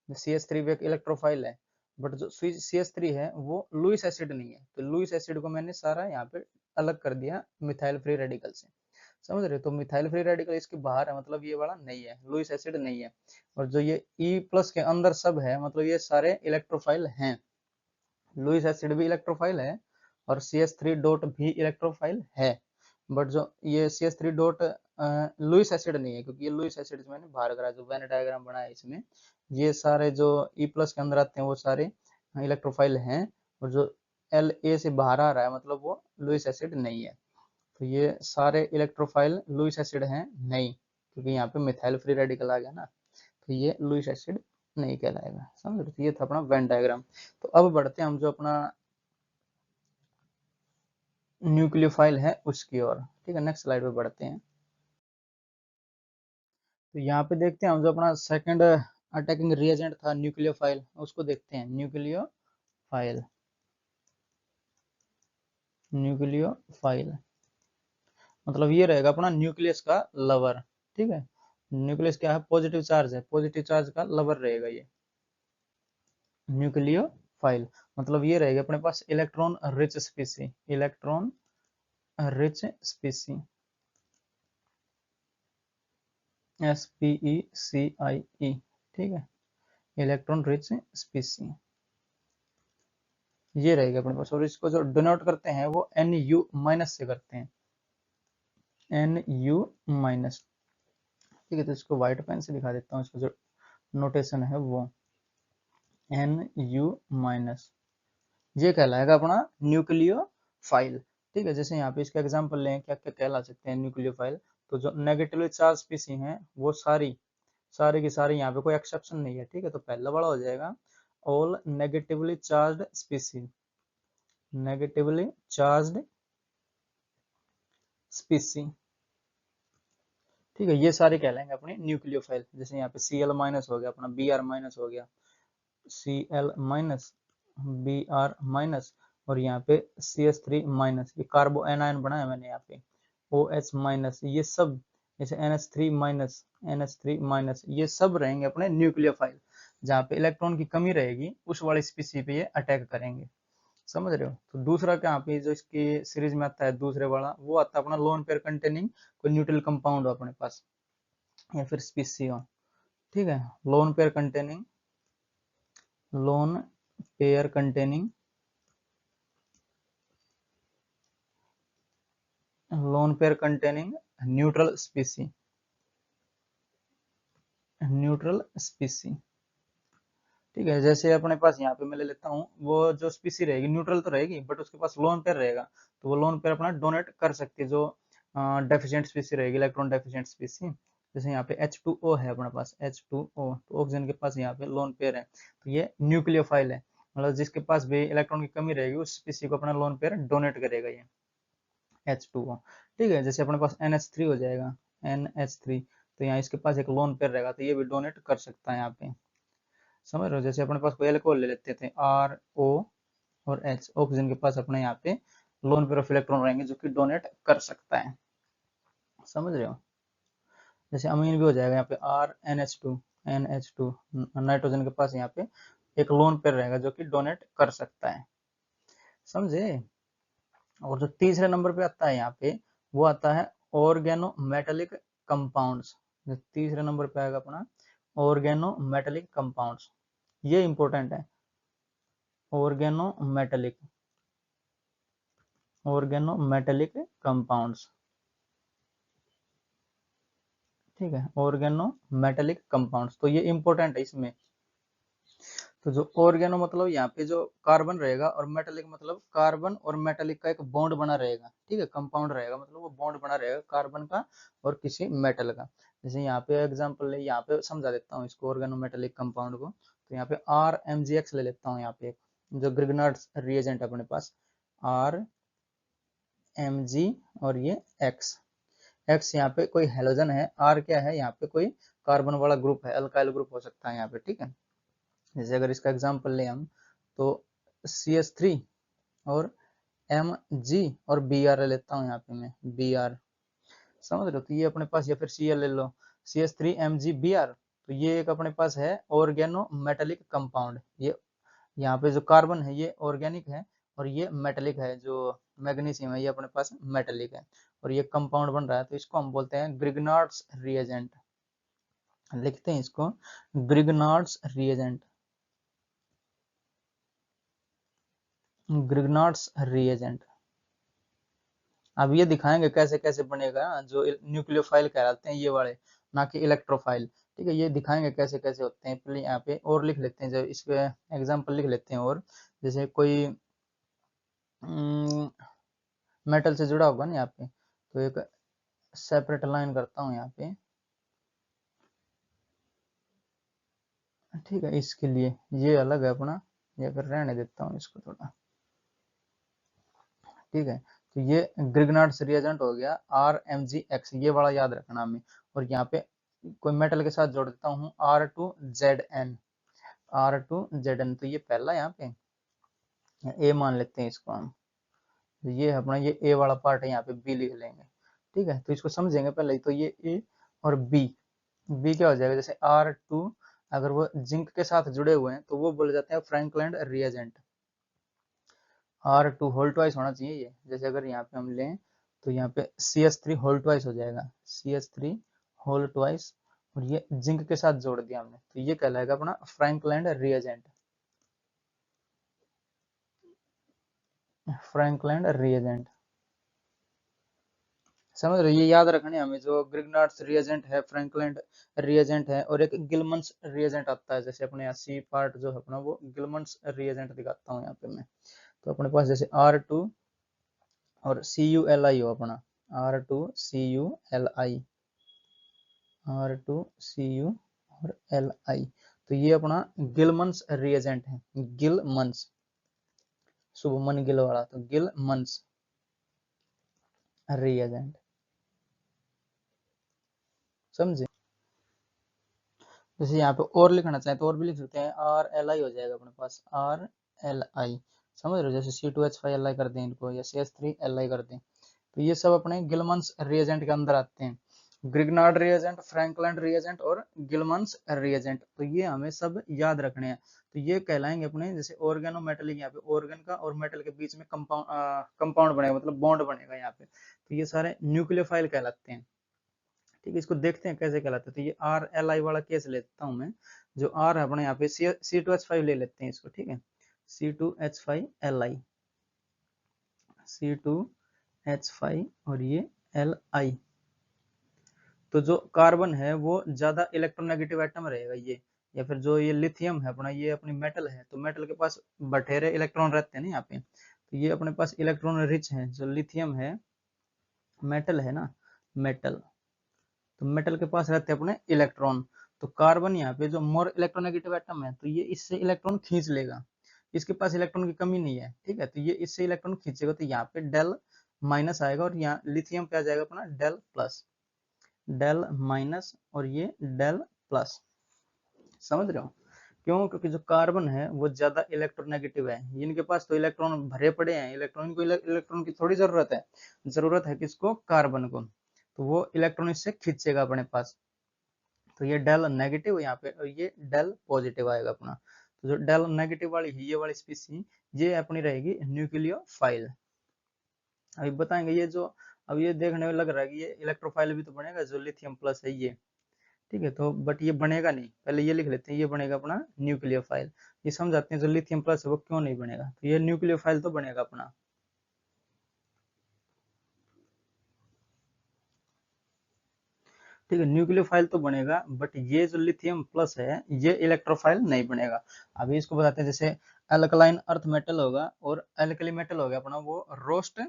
CH3 भी एक इलेक्ट्रोफाइल है, बट जो CH3 है वो लुईस एसिड नहीं है, तो लुईस एसिड को मैंने सारा यहाँ पे अलग कर दिया मिथाइल फ्री रेडिकल से। समझ रहे हो, तो मिथाइल फ्री रेडिकल इसके बाहर है, मतलब ये वाला नहीं है, लुईस एसिड नहीं है। और जो ये E प्लस के अंदर सब है, मतलब ये सारे इलेक्ट्रोफाइल हैं। लुईस एसिड भी इलेक्ट्रोफाइल है, और CH3 डॉट भी इलेक्ट्रोफाइल है, बट जो ये CH3 डॉट लुईस एसिड नहीं है, क्योंकि ये लुईस एसिड मैंने बाहर करा, जो वेन डायग्राम बनाया इसमें, ये सारे जो E प्लस के अंदर आते हैं वो सारे इलेक्ट्रोफाइल हैं, और जो La से बाहर आ रहा है मतलब वो लुईस एसिड नहीं है। तो ये सारे इलेक्ट्रोफाइल लुईस एसिड हैं नहीं, क्योंकि यहाँ पे मिथाइल फ्री रेडिकल आ गया ना, तो ये लुईस एसिड नहीं कहलाएगा। समझ रहे, ये था अपना वेन डायग्राम। तो अब बढ़ते हैं हम जो अपना न्यूक्लियोफाइल है उसकी ओर। ठीक है, नेक्स्ट स्लाइड पे बढ़ते हैं। तो यहाँ पे देखते हैं हम जो अपना सेकंड अटैकिंग रिएजेंट था न्यूक्लियोफाइल, उसको देखते हैं। न्यूक्लियोफाइल, न्यूक्लियोफाइल मतलब ये रहेगा अपना न्यूक्लियस का लवर। ठीक है, न्यूक्लियस क्या है, पॉजिटिव चार्ज है, पॉजिटिव चार्ज का लवर रहेगा ये न्यूक्लियोफाइल। मतलब ये रहेगा अपने पास electron rich species, electron rich species, SPECIE। ठीक है, इलेक्ट्रॉन रिच स्पीसी ये रहेगा अपने पास। और इसको जो डिनोट करते हैं वो NU माइनस से करते हैं, NU माइनस। ठीक है, तो इसको व्हाइट पेन से दिखा देता हूँ, इसका जो नोटेशन है वो NU माइनस, ये कहलाएगा अपना न्यूक्लियोफाइल। ठीक है, जैसे यहाँ पे इसका एग्जांपल लें, क्या क्या कहला सकते हैं न्यूक्लियोफाइल। तो जो नेगेटिवली चार्ज स्पीसी हैं वो सारी सारी की सारी, यहाँ पे कोई एक्सेप्शन नहीं है। ठीक है, तो पहला वाला हो जाएगा all negatively charged स्पीसी, negatively charged स्पीसी। ठीक है, ये सारे कहलाएंगे अपने न्यूक्लियोफाइल। जैसे यहाँ पे Cl माइनस हो गया अपना, Br माइनस हो गया, Cl माइनस, Br माइनस, और यहाँ पे CH3 माइनस, ये कार्बो एनायन बनाया मैंने यहाँ पे, OH माइनस, ये सब जैसे NH3 माइनस, NH3 माइनस, ये सब रहेंगे अपने न्यूक्लियोफाइल। जहाँ पे इलेक्ट्रॉन की कमी रहेगी उस वाले स्पीसी पे ये अटैक करेंगे। समझ रहे हो, तो दूसरा क्या पे जो इसकी सीरीज में आता है दूसरे वाला, वो आता है अपना लोन पेयर कंटेनिंग कोई न्यूट्रल कंपाउंड हो अपने पास, या फिर स्पीसी हो। ठीक है, lone pair containing, lone pair containing, lone pair containing neutral स्पीसी, neutral स्पीसी। ठीक है, जैसे अपने पास यहाँ पे मैं ले लेता हूँ, वो जो स्पीसी रहेगी न्यूट्रल तो रहेगी, बट उसके पास लोन पेयर रहेगा, तो वो लोन पेयर अपना डोनेट कर सकती है जो डेफिशिएंट स्पीसी रहेगी, इलेक्ट्रॉन डेफिशिएंट स्पीसी। जैसे यहाँ पे H2O है अपने पास, H2O, तो ऑक्सीजन के पास यहाँ पे लोन पेयर है, तो ये न्यूक्लियोफाइल है, मतलब जिसके पास भी इलेक्ट्रॉन की कमी रहेगी उस स्पीसी को अपना लोन पेयर डोनेट करेगा ये H2O। ठीक है, जैसे अपने पास NH3 हो जाएगा, NH3, तो यहाँ इसके पास एक लोन पेयर रहेगा, तो ये भी डोनेट कर सकता है यहाँ पे। समझ रहे हो, जैसे अपने पास कोई एल्कोहल ले लेते थे, RO और H, ऑक्सीजन के पास अपने यहाँ पे लोन पेयर ऑफ इलेक्ट्रॉन रहेंगे जो कि डोनेट कर सकता है। समझ रहे हो, जैसे अमीन भी हो जाएगा यहाँ पे NH2, नाइट्रोजन के पास यहाँ पे एक लोन पेयर रहेगा जो कि डोनेट कर सकता है। समझे, और जो तीसरे नंबर पे आता है यहाँ पे, वो आता है ऑर्गेनो मेटेलिक कंपाउंड्स। जो तीसरे नंबर पे आएगा अपना ऑर्गेनो मेटेलिक कंपाउंड्स, ये इंपॉर्टेंट है, organometallic, organometallic compounds. ठीक है, ऑर्गेनो मेटेलिक कंपाउंड्स, तो ये इंपॉर्टेंट है इसमें। तो जो ऑर्गेनो मतलब यहाँ पे जो कार्बन रहेगा, और मेटेलिक मतलब कार्बन और मेटेलिक का एक बॉन्ड बना रहेगा। ठीक है, कंपाउंड रहेगा मतलब वो बॉन्ड बना रहेगा कार्बन का और किसी मेटल का। जैसे यहाँ पे एग्जांपल ले, यहाँ पे समझा देता हूँ इसको ऑर्गेनोमेटेलिक कंपाउंड को। तो यहाँ पे RMgX ले लेता हूँ, यहाँ पे एक जो ग्रिग्नार्ड्स रिएजेंट है अपने पास, RMg और ये X यहाँ पे कोई हेलोजन है, R क्या है यहाँ पे कोई कार्बन वाला ग्रुप है, अल्काइल ग्रुप हो सकता है यहाँ पे, ठीक है। जैसे अगर इसका एग्जांपल ले हम तो CH3 और Mg और Br ले लेता हूँ यहाँ पे मैं, Br समझ रहे हो। तो ये अपने पास, या फिर Cl ले लो, CH3MgBr, तो ये एक अपने पास है ऑर्गेनो मेटेलिक कंपाउंड। ये यहाँ पे जो कार्बन है ये ऑर्गेनिक है और ये मेटेलिक है, जो मैग्नीशियम है ये अपने पास मेटेलिक है और ये कंपाउंड बन रहा है, तो इसको हम बोलते हैं ग्रिग्नार्ड्स रिएजेंट। लिखते हैं इसको ग्रिग्नार्ड्स रिएजेंट, ग्रिग्नार्ड्स रिएजेंट। अब ये दिखाएंगे कैसे कैसे बनेगा, जो न्यूक्लियोफाइल कहलाते हैं ये वाले, ना कि इलेक्ट्रोफाइल, ठीक है। ये दिखाएंगे कैसे कैसे होते हैं। पहले यहाँ पे और लिख लेते हैं, जब इस पे एग्जांपल लिख लेते हैं। और जैसे कोई मेटल से जुड़ा होगा ना यहाँ पे, तो एक सेपरेट लाइन करता हूँ यहाँ पे, ठीक है। इसके लिए ये अलग है अपना, या फिर रहने देता हूँ इसको थोड़ा, ठीक है। तो ये ग्रिग्नार्ड्स रिएजेंट हो गया RMgX, ये बड़ा याद रखना हमें। और यहाँ पे कोई मेटल के साथ जोड़ देता हूँ R2ZN, R2ZN, तो ये पहला यहाँ पे A मान लेते हैं इसको हम। तो ये अपना ये A वाला पार्ट है, यहाँ पे B लिख लेंगे, ठीक है। तो इसको समझेंगे पहले। तो ये A और B क्या हो जाएगा, जैसे R2 अगर वो जिंक के साथ जुड़े हुए हैं तो वो बोले जाते हैं Frankland reagent. R2 whole twice होना चाहिए ये, जैसे अगर यहाँ पे हम लें तो यहाँ पे CH3 होल ट्वाइस हो जाएगा, CH3 होल ट्वाइस, और ये जिंक के साथ जोड़ दिया हमने, तो ये कहलाएगा अपना फ्रैंकलैंड रिएजेंट, फ्रैंकलैंड रिएजेंट। समझ रहे हो, ये याद रखने हमें। जो ग्रिग्नार्ड्स रिएजेंट है, फ्रैंकलैंड रिएजेंट है, और एक गिलमंस रिएजेंट आता है, जैसे अपने यहाँ C पार्ट जो है अपना, वो गिलमंस रिएजेंट दिखाता हूँ यहाँ पे मैं। तो अपने पास जैसे R2 और CuLi हो अपना, R2CuLi, R2Cu और Li, तो ये अपना गिलमंस रिएजेंट है, गिलमंस, शुभमन गिल वाला, तो गिलमंस रिएजेंट, समझे। जैसे यहाँ पे और लिखना चाहे तो और भी लिख सकते हैं, RLi हो जाएगा अपने पास, RLi, समझ रहे हो। जैसे C2H5Li कर दें इनको, या CH3Li कर दें, तो ये सब अपने गिलमंस रिएजेंट के अंदर आते हैं। ग्रिग्नार्ड रिएजेंट, फ्रैंकलैंड रिएजेंट और गिलमंस रिएजेंट, तो ये हमें सब याद रखने हैं। तो ये कहलाएंगे अपने, जैसे ऑर्गेनोमेटेलिक, यहाँ पे ऑर्गन का और मेटल के बीच में कंपाउंड बनेगा, मतलब बॉन्ड बनेगा यहाँ पे, तो ये सारे न्यूक्लियोफाइल कहलाते हैं, ठीक है। इसको देखते हैं कैसे कहलाते हैं। तो ये RLi वाला केस लेता हूँ मैं, जो R है अपने यहाँ पे C2H5 ले लेते हैं इसको, ठीक है, C2H5Li, C2H5 और ये Li। तो जो कार्बन है वो ज्यादा इलेक्ट्रोनेगेटिव एटम रहेगा ये, या फिर जो ये लिथियम है अपना, ये अपनी मेटल है, तो मेटल के पास बटेरे इलेक्ट्रॉन रहते हैं ना यहाँ पे, तो ये अपने पास इलेक्ट्रॉन रिच है। जो लिथियम है, मेटल है ना, मेटल, तो मेटल के पास रहते हैं अपने इलेक्ट्रॉन। तो कार्बन यहाँ पे जो मोर इलेक्ट्रोनेगेटिव एटम है, तो ये इससे इलेक्ट्रॉन खींच लेगा, इसके पास इलेक्ट्रॉन की कमी नहीं है, ठीक है। तो ये इससे इलेक्ट्रॉन खींचेगा, तो यहाँ पे डेल माइनस आएगा, और यहाँ लिथियम पे आ जाएगा अपना डेल प्लस, डेल माइनस और ये डेल प्लस, समझ रहे हो। क्यों? क्योंकि जो कार्बन है वो ज्यादा इलेक्ट्रोनेगेटिव है, इनके पास तो इलेक्ट्रॉन भरे पड़े हैं, इलेक्ट्रॉन को इलेक्ट्रॉन की थोड़ी जरूरत है, जरूरत है किसको, कार्बन को, तो वो इलेक्ट्रॉन इससे खींचेगा अपने पास। तो ये डेल नेगेटिव यहाँ पे, और ये डेल पॉजिटिव आएगा अपना। तो जो डेल नेगेटिव वाली है, ये वाली स्पीसी, ये अपनी रहेगी न्यूक्लियोफाइल। अभी बताएंगे ये जो, अब ये देखने में लग रहा है कि ये इलेक्ट्रोफाइल भी तो बनेगा, जो लिथियम प्लस है ये, ठीक है। तो बट ये बनेगा नहीं, पहले ये लिख लेते हैं, ये बनेगा अपना न्यूक्लियोफाइल। ये समझाते हैं जो लिथियम प्लस है वो क्यों नहीं बनेगा, तो ये न्यूक्लियोफाइल तो बनेगा अपना, ठीक है, न्यूक्लियोफाइल तो बनेगा, बट ये जो लिथियम प्लस है ये इलेक्ट्रोफाइल नहीं बनेगा। अभी इसको बताते हैं, जैसे अल्कलाइन अर्थ मेटल होगा और अल्कली मेटल हो गया अपना, वो रोस्ट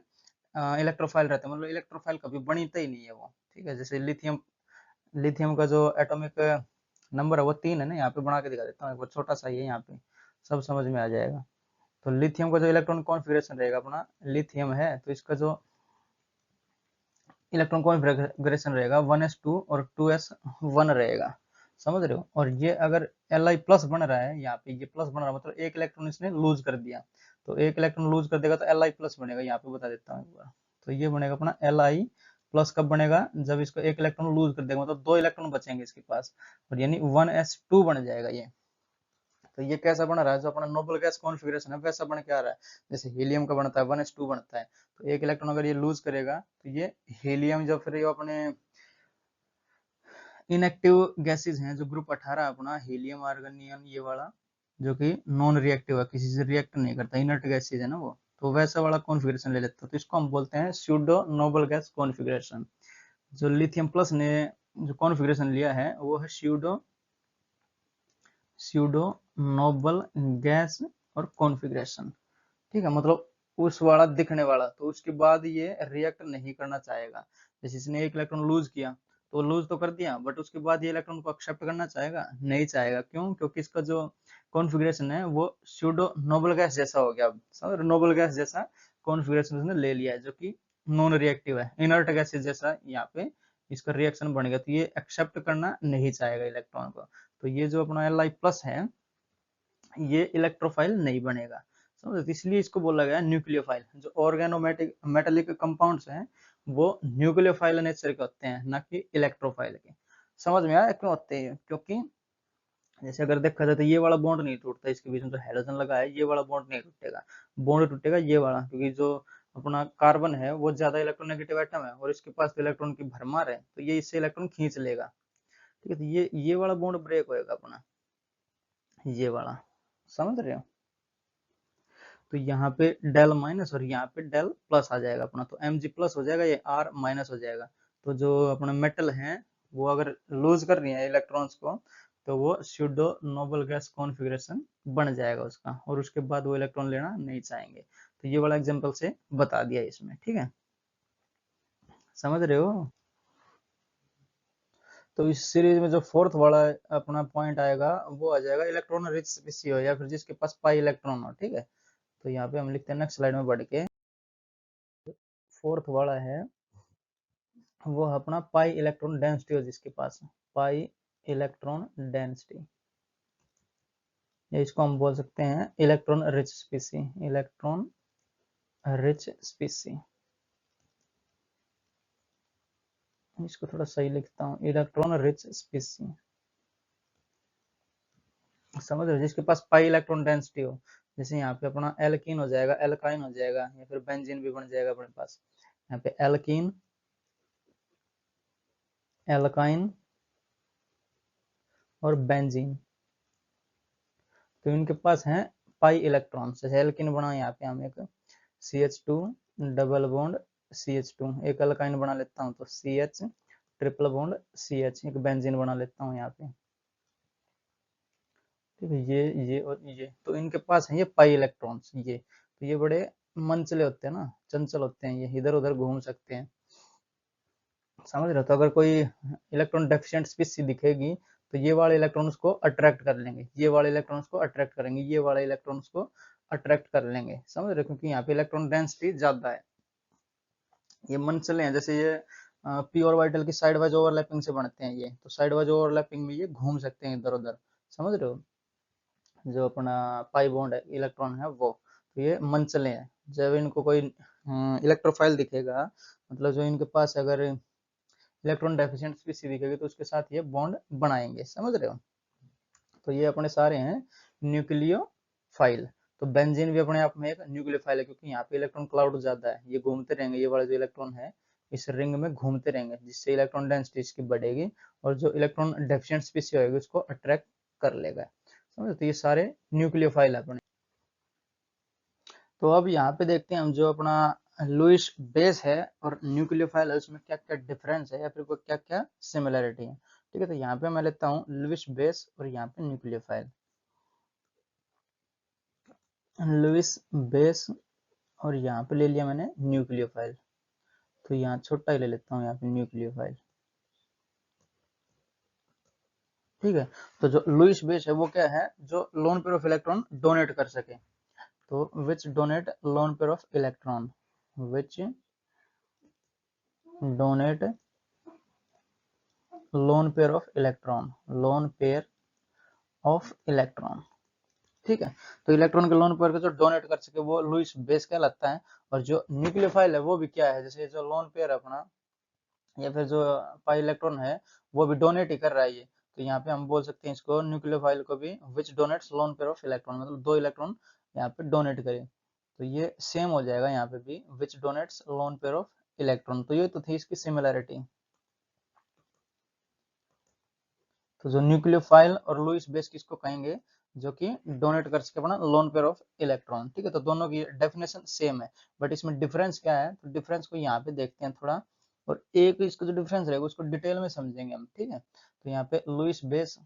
इलेक्ट्रोफाइल रहता है, मतलब इलेक्ट्रोफाइल कभी बनता ही नहीं है वो, ठीक है। जैसे लिथियम लिथियम का जो एटॉमिक नंबर है वो 3 है ना, यहाँ पे बना के दिखा देता हूँ, एक बार छोटा सा ही है, यहाँ पे सब समझ में आ जाएगा। तो लिथियम का जो इलेक्ट्रॉन कॉन्फ़िगरेशन रहेगा अपना, लिथियम है तो इसका जो इलेक्ट्रॉन कॉन्फ़िगरेशन रहेगा 1s2 और 2s1 रहेगा, समझ रहे हो। और ये अगर Li प्लस बन रहा है, यहाँ पे ये प्लस बन रहा है मतलब एक इलेक्ट्रॉन इसने लूज कर दिया, तो एक इलेक्ट्रॉन लूज कर देगा तो Li प्लस बनेगा, यहाँ पे बता देता हूँ एक बार। तो ये बनेगा अपना Li प्लस कब बनेगा, जब इसको एक इलेक्ट्रॉन लूज कर देगा, मतलब 2 इलेक्ट्रॉन बचेंगे इसके पास, और यानी 1s2 बन जाएगा ये। तो ये कैसा बन रहा है, जो अपना नोबल गैस कॉन्फ़िगरेशन है वैसा बन के आ रहा है, जैसे हीलियम का बनता है 1s2 बनता है। तो एक इलेक्ट्रॉन अगर ये लूज करेगा तो ये हीलियम, जो फिर ये अपने इनएक्टिव गैसेज हैं, जो ग्रुप 18 अपना हीलियम, आर्गनियन, ये वाला जो कि नॉन रिएक्टिव है, किसी से रिएक्ट नहीं करता, इनर्ट गैसेज है ना वो, तो वैसा वाला कॉन्फ़िगरेशन ले लेता है, तो इसको हम बोलते हैं स्यूडो नोबल गैस कॉन्फ़िगरेशन। जो लिथियम प्लस ने जो कॉन्फ़िगरेशन लिया है वो है स्यूडो नोबल गैस और कॉन्फ़िगरेशन, ठीक है, मतलब उस वाला दिखने वाला, तो उसके बाद ये रिएक्ट नहीं करना चाहेगा। जैसे इसने एक इलेक्ट्रॉन लूज किया, तो लूज तो कर दिया, बट उसके बाद ये इलेक्ट्रॉन को एक्सेप्ट करना चाहेगा, नहीं चाहेगा, क्यों, क्योंकि इसका जो कॉन्फ़िगरेशन है वो स्यूडो नोबल गैस जैसा हो गया। अब समझ, नोबल गैस जैसा कॉन्फ़िगरेशन उसने ले लिया है, जो कि नॉन रिएक्टिव है, इनर्ट गैस जैसा यहाँ पे इसका रिएक्शन बन गया, तो ये एक्सेप्ट करना नहीं चाहेगा इलेक्ट्रॉन को। तो ये जो अपना Li प्लस है ये इलेक्ट्रोफाइल नहीं बनेगा, समझ, तो इसलिए इसको बोला गया न्यूक्लियोफाइल। जो ऑर्गेनोमेटिक मेटेलिक कंपाउंड्स हैं वो न्यूक्लियोफाइल नेचर के होते हैं, ना कि इलेक्ट्रोफाइल के। समझ में आया क्यों होते हैं, क्योंकि जैसे अगर देखा जाए तो ये वाला बॉन्ड नहीं टूटता, इसके बीच में जो हैलोजन लगा है ये वाला बॉन्ड नहीं टूटेगा, बॉन्ड टूटेगा ये वाला, क्योंकि जो अपना कार्बन है वो ज्यादा इलेक्ट्रोनेगेटिव एटम है और इसके पास तो इलेक्ट्रॉन की भरमार है, तो ये इससे इलेक्ट्रॉन खींच लेगा, ठीक है, तो ये वाला बॉन्ड ब्रेक होएगा अपना, ये वाला, समझ रहे हो। तो यहाँ पे डेल माइनस और यहाँ पे डेल प्लस आ जाएगा अपना, तो Mg प्लस हो जाएगा, ये R माइनस हो जाएगा। तो जो अपना मेटल है वो अगर लूज कर रही है इलेक्ट्रॉन्स को, तो वो स्यूडो नोबल गैस कॉन्फ़िगरेशन बन जाएगा उसका, और उसके बाद वो इलेक्ट्रॉन लेना नहीं चाहेंगे। तो ये वाला एग्जांपल से बता दिया इसमें, ठीक है, समझ रहे हो। तो इस सीरीज में जो फोर्थ वाला अपना पॉइंट आएगा वो आ जाएगा इलेक्ट्रॉन रिच स्पीसी हो, या फिर जिसके पास पाई इलेक्ट्रॉन हो, ठीक है। तो यहाँ पे हम लिखते हैं नेक्स्ट स्लाइड में बढ़ के, फोर्थ वाला है वो अपना पाई इलेक्ट्रॉन डेंसिटी हो जिसके पास, पाई इलेक्ट्रॉन डेंसिटी, या इसको हम बोल सकते हैं electron rich species, electron rich स्पीसी। इसको थोड़ा सही लिखता हूँ, इलेक्ट्रॉन रिच स्पीसी, समझ रहे हो, जिसके पास पाई इलेक्ट्रॉन डेंसिटी हो। जैसे यहाँ पे अपना एल्कीन हो जाएगा, एल्काइन हो जाएगा, या फिर बेंजीन भी बन जाएगा अपने पास। यहाँ पे एल्कीन, एल्काइन और बेंजीन, तो इनके पास है पाई इलेक्ट्रॉन। जैसे एल्कीन बना यहाँ पे हम एक CH2 डबल बॉन्ड CH2, एक अल्काइन बना लेता हूँ तो CH ट्रिपल बॉन्ड CH, एक बेंजीन बना लेता हूँ यहाँ पे, ठीक है, ये और ये, तो इनके पास है ये पाई इलेक्ट्रॉन्स, ये तो ये बड़े मनचले होते हैं ना, चंचल होते हैं, ये इधर उधर घूम सकते हैं, समझ रहे हो। तो अगर कोई इलेक्ट्रॉन डेफिशिएंट स्पीशीज दिखेगी तो ये वाले इलेक्ट्रॉन्स को अट्रैक्ट कर लेंगे, ये वाले इलेक्ट्रॉन्स को अट्रैक्ट करेंगे, ये वाले इलेक्ट्रॉन्स को अट्रैक्ट कर लेंगे, समझ रहे हो, क्योंकि यहाँ पे इलेक्ट्रॉन डेंसिटी ज्यादा है, ये मन चले हैं। जैसे ये पी ऑर्बिटल की साइड वाइज ओवरलैपिंग से बनते हैं ये, तो साइड वाइज ओवरलैपिंग में ये घूम सकते हैं इधर उधर, समझ रहे हो, जो अपना पाई बॉन्ड है इलेक्ट्रॉन है वो, तो ये मन चले हैं। जब इनको कोई इलेक्ट्रोफाइल दिखेगा, मतलब जो इनके पास अगर इलेक्ट्रॉन डेफिशिएंट स्पीशीज दिखेगी तो उसके साथ ये बॉन्ड बनाएंगे, समझ रहे हो। तो ये अपने सारे हैं न्यूक्लियोफाइल। तो बेंजीन भी अपने आप में एक न्यूक्लियोफाइल है, क्योंकि यहाँ पे इलेक्ट्रॉन क्लाउड ज्यादा है, ये घूमते रहेंगे, ये वाले जो इलेक्ट्रॉन है इस रिंग में घूमते रहेंगे, जिससे इलेक्ट्रॉन डेंसिटी इसकी बढ़ेगी, और जो इलेक्ट्रॉन डेफिशिएंट स्पीशीज होगी उसको अट्रैक्ट कर लेगा, समझ। तो ये सारे न्यूक्लियोफाइल है अपने। तो अब यहाँ पे देखते हैं हम, जो अपना लुईस बेस है और न्यूक्लियोफाइल है उसमें क्या क्या डिफरेंस है, या फिर क्या क्या सिमिलरिटी है, ठीक है। तो यहाँ पे मैं लेता हूँ लुईस बेस और यहाँ पे न्यूक्लियोफाइल, लुईस बेस और यहाँ पे ले लिया मैंने न्यूक्लियोफाइल, तो यहाँ छोटा ही ले लेता हूँ, यहाँ पे न्यूक्लियोफाइल, ठीक है। तो जो लुईस बेस है वो क्या है, जो lone pair of electron donate कर सके। तो which donate lone pair of electron, which donate lone pair of electron, lone pair of electron. ठीक है। तो इलेक्ट्रॉन के लोन पेयर को जो डोनेट कर सके वो लुईस बेस कहलाता है। और जो न्यूक्लियोफाइल है वो भी क्या है, जैसे जो लोन पेयर अपना या फिर जो पाई इलेक्ट्रॉन है वो भी डोनेट ही कर रहा है ये, तो यहाँ पे हम बोल सकते हैं इसको न्यूक्लियोफाइल को भी which donates lone pair of electron, मतलब 2 इलेक्ट्रॉन यहाँ पे डोनेट करे। तो ये सेम हो जाएगा यहाँ पे भी, which donates lone pair of electron. तो ये तो थी इसकी सिमिलैरिटी। तो जो न्यूक्लियोफाइल और लुईस बेस किसको कहेंगे, जो कि डोनेट कर सके अपना लोन पेयर ऑफ इलेक्ट्रॉन। ठीक है। तो दोनों की डेफिनेशन सेम है, बट इसमें डिफरेंस क्या है, तो डिफरेंस को यहाँ पे देखते हैं थोड़ा, और एक इसका जो डिफरेंस रहेगा उसको डिटेल में समझेंगे हम। ठीक है। तो यहाँ पे लुईस बेस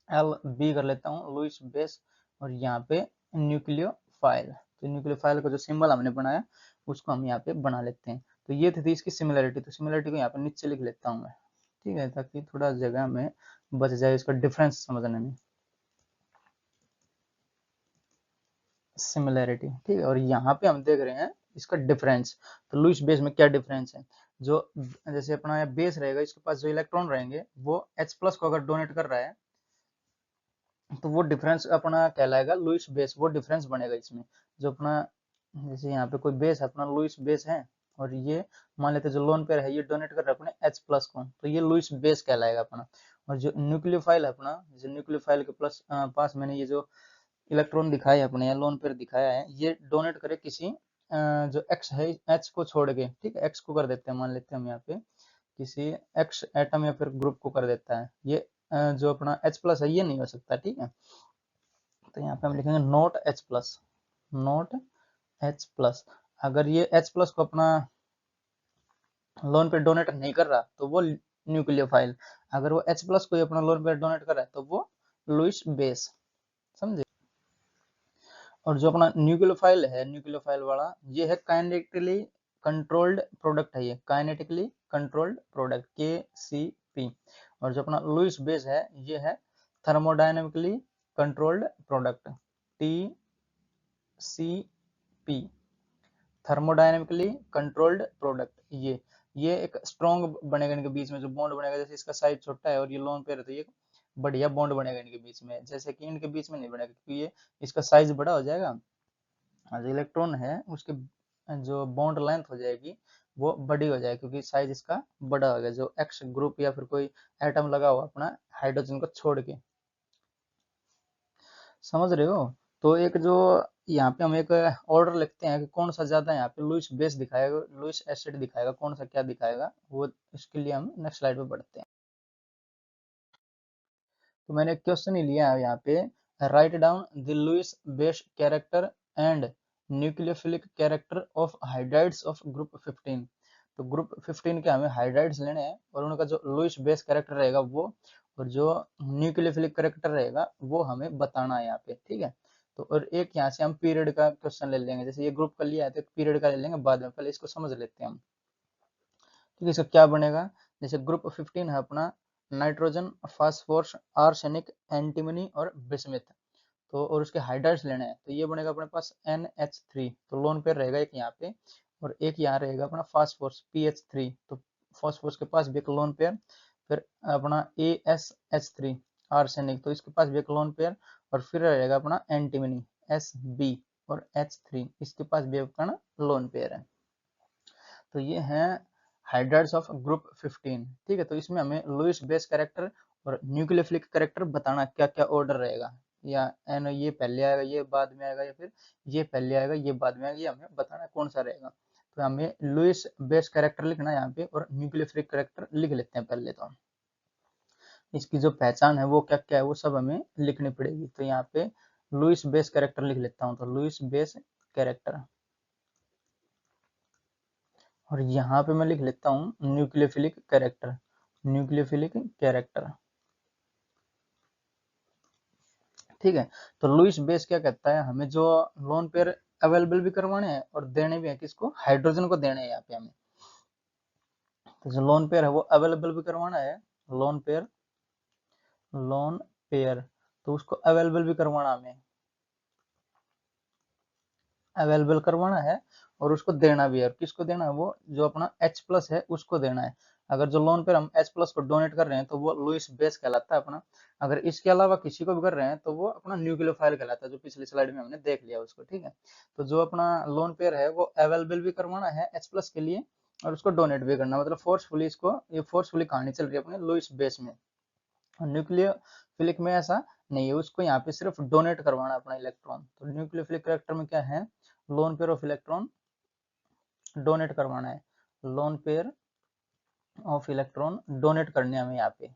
एल बी कर लेता हूँ, लुईस बेस, और यहाँ पे न्यूक्लियोफाइल। तो न्यूक्लियोफाइल का जो सिंबल हमने बनाया उसको हम यहाँ पे बना लेते हैं। तो ये थी इसकी सिमिलरिटी। तो सिमिलरिटी को यहाँ पे नीचे लिख लेता हूँ मैं। ठीक है, ताकि थोड़ा जगह में बच जाए इसका डिफरेंस समझने में। सिमिलैरिटी, ठीक है। और यहाँ पे हम देख रहे हैं इसका डिफरेंस। तो लुईस बेस में क्या डिफरेंस है, जो जैसे अपना बेस रहेगा इसके पास जो इलेक्ट्रॉन रहेंगे वो H+ को अगर डोनेट कर रहा है तो वो डिफरेंस अपना कहलाएगा लुईस बेस, वो डिफरेंस बनेगा इसमें। जो अपना जैसे यहाँ पे कोई बेस अपना लुईस बेस है, और ये मान लेते जो लोन पेयर है ये डोनेट कर रहा है अपने H+ को, तो ये लुईस बेस कहलाएगा अपना। और जो न्यूक्लियोफाइल है अपना, जैसे न्यूक्लियोफाइल के प्लस पास मैंने ये जो इलेक्ट्रॉन दिखाए अपने या लोन पेयर दिखाया है, ये डोनेट करे किसी जो एक्स है एच को छोड़ के। ठीक है, एक्स को कर देते हैं, मान लेते हैं हम यहाँ पे किसी एक्स एटम या फिर ग्रुप को कर देता है। ये जो अपना H+ है ये नहीं हो सकता। ठीक है। तो यहाँ पे हम लिखेंगे नॉट H+, नॉट H+। अगर ये H+ को अपना लोन पे डोनेट नहीं कर रहा तो वो न्यूक्लियोफाइल, अगर वो H+ को अपना लोन पे डोनेट कर रहा है तो वो लुईस बेस। समझे। और जो अपना न्यूक्लियोफाइल है, न्यूक्लियोफाइल वाला, ये है काइनेटिकली कंट्रोल्ड प्रोडक्ट है, ये काइनेटिकली कंट्रोल्ड प्रोडक्ट KCP। और जो अपना लुईस बेस है ये है thermodynamically controlled product TCP, thermodynamically controlled product. ये एक स्ट्रॉन्ग बनेगा इनके बीच में, जो बॉन्ड बनेगा, जैसे इसका साइज छोटा है और ये लोन पेयर है तो ये बढ़िया बॉन्ड बनेगा इनके बीच में, जैसे कि इनके बीच में नहीं बनेगा क्योंकि ये इसका साइज बड़ा हो जाएगा, जो इलेक्ट्रॉन है उसके जो बॉन्ड लेंथ हो जाएगी वो बड़ी हो जाएगी क्योंकि साइज इसका बड़ा हो गया, जो एक्स ग्रुप या फिर कोई एटम लगा हुआ अपना हाइड्रोजन को छोड़ के। समझ रहे हो। तो एक जो यहाँ पे हम एक ऑर्डर लिखते हैं कि कौन सा ज्यादा यहाँ पे लुईस बेस दिखाएगा, लुईस एसिड दिखाएगा, कौन सा क्या दिखाएगा, वो इसके लिए हम नेक्स्ट स्लाइड पे बढ़ते हैं। तो मैंने एक क्वेश्चन ही लिया है यहाँ पे, write down the Lewis base character and nucleophilic character of hydrides of group 15। तो ग्रुप 15 के हमें हाइड्राइड्स लेने हैं और उनका जो लुईस बेस कैरेक्टर रहेगा वो, और जो न्यूक्लियोफिलिक कैरेक्टर रहेगा वो हमें बताना है यहाँ पे। ठीक है। तो और एक यहाँ से हम पीरियड का क्वेश्चन ले लेंगे, जैसे ये ग्रुप का लिया है तो पीरियड का ले लेंगे बाद में, पहले इसको समझ लेते हैं हम। ठीक है। इसका क्या बनेगा, जैसे ग्रुप 15 है अपना नाइट्रोजन, फास्फोरस, आर्सेनिक, एंटीमनी और बिस्मिथ। तो और उसके हाइड्राइड्स लेने हैं तो ये बनेगा अपने पास NH3, तो लोन पेयर रहेगा एक यहाँ पे, और एक यहाँ रहेगा अपना फास्फोरस PH3। तो फास्फोरस के पास भी एक लोन पेयर, फिर अपना AsH3 आर्सेनिक, तो इसके पास भी एक लोन पेयर, और फिर रहेगा अपना एंटीमनी Sb और H3, इसके पास भी अपना लोन पेयर है। तो ये है हाइड्राइड्स ऑफ ग्रुप 15। ठीक है। तो इसमें हमें लुईस बेस कैरेक्टर और न्यूक्लियोफिलिक कैरेक्टर बताना क्या क्या ऑर्डर रहेगा, या एन ये पहले आएगा ये बाद में आएगा, या फिर ये पहले आएगा ये बाद में आएगा, ये हमें बताना कौन सा रहेगा। तो हमें लुईस बेस कैरेक्टर लिखना है यहाँ पे, और न्यूक्लियोफिलिक कैरेक्टर लिख लेते हैं पहले। तो इसकी जो पहचान है वो क्या क्या है वो सब हमें लिखनी पड़ेगी। तो यहाँ पे लुईस बेस कैरेक्टर लिख लेता हूँ, तो लुईस बेस कैरेक्टर, और यहाँ पे मैं लिख लेता हूँ न्यूक्लियोफिलिक कैरेक्टर, न्यूक्लियोफिलिक कैरेक्टर। ठीक है। तो लुईस बेस क्या कहता है, हमें जो लोन पेयर अवेलेबल भी करवाने हैं और देने भी है, किसको, हाइड्रोजन को देने हैं यहाँ पे हमें। तो जो लोन पेयर है वो अवेलेबल भी करवाना है, लोन पेयर लोन पेयर, तो उसको अवेलेबल भी करवाना हमें, अवेलेबल करवाना है और उसको देना भी है। और किसको देना है? वो जो अपना H प्लस है उसको देना है। अगर जो लोन पे हम H प्लस को डोनेट कर रहे हैं तो वो लुईस बेस कहलाता है अपना। अगर इसके अलावा किसी को भी कर रहे हैं तो वो अपना न्यूक्लियोफाइल कहलाता है, जो पिछली स्लाइड में हमने देख लिया उसको, ठीक है। तो जो अपना लोन पेयर है वो अवेलेबल भी करवाना है H प्लस के लिए और उसको डोनेट भी करना, मतलब फोर्सफुली इसको, ये फोर्सफुली कहानी चल रही है अपने लुईस बेस में। न्यूक्लियोफिलिक में ऐसा नहीं है, उसको यहाँ पे सिर्फ डोनेट करवाना अपना इलेक्ट्रॉन। तो न्यूक्लियोफिलिक करेक्टर में क्या है? Loan pair of electron donate करवाना है, loan pair of electron donate करने हमें यहाँ पे,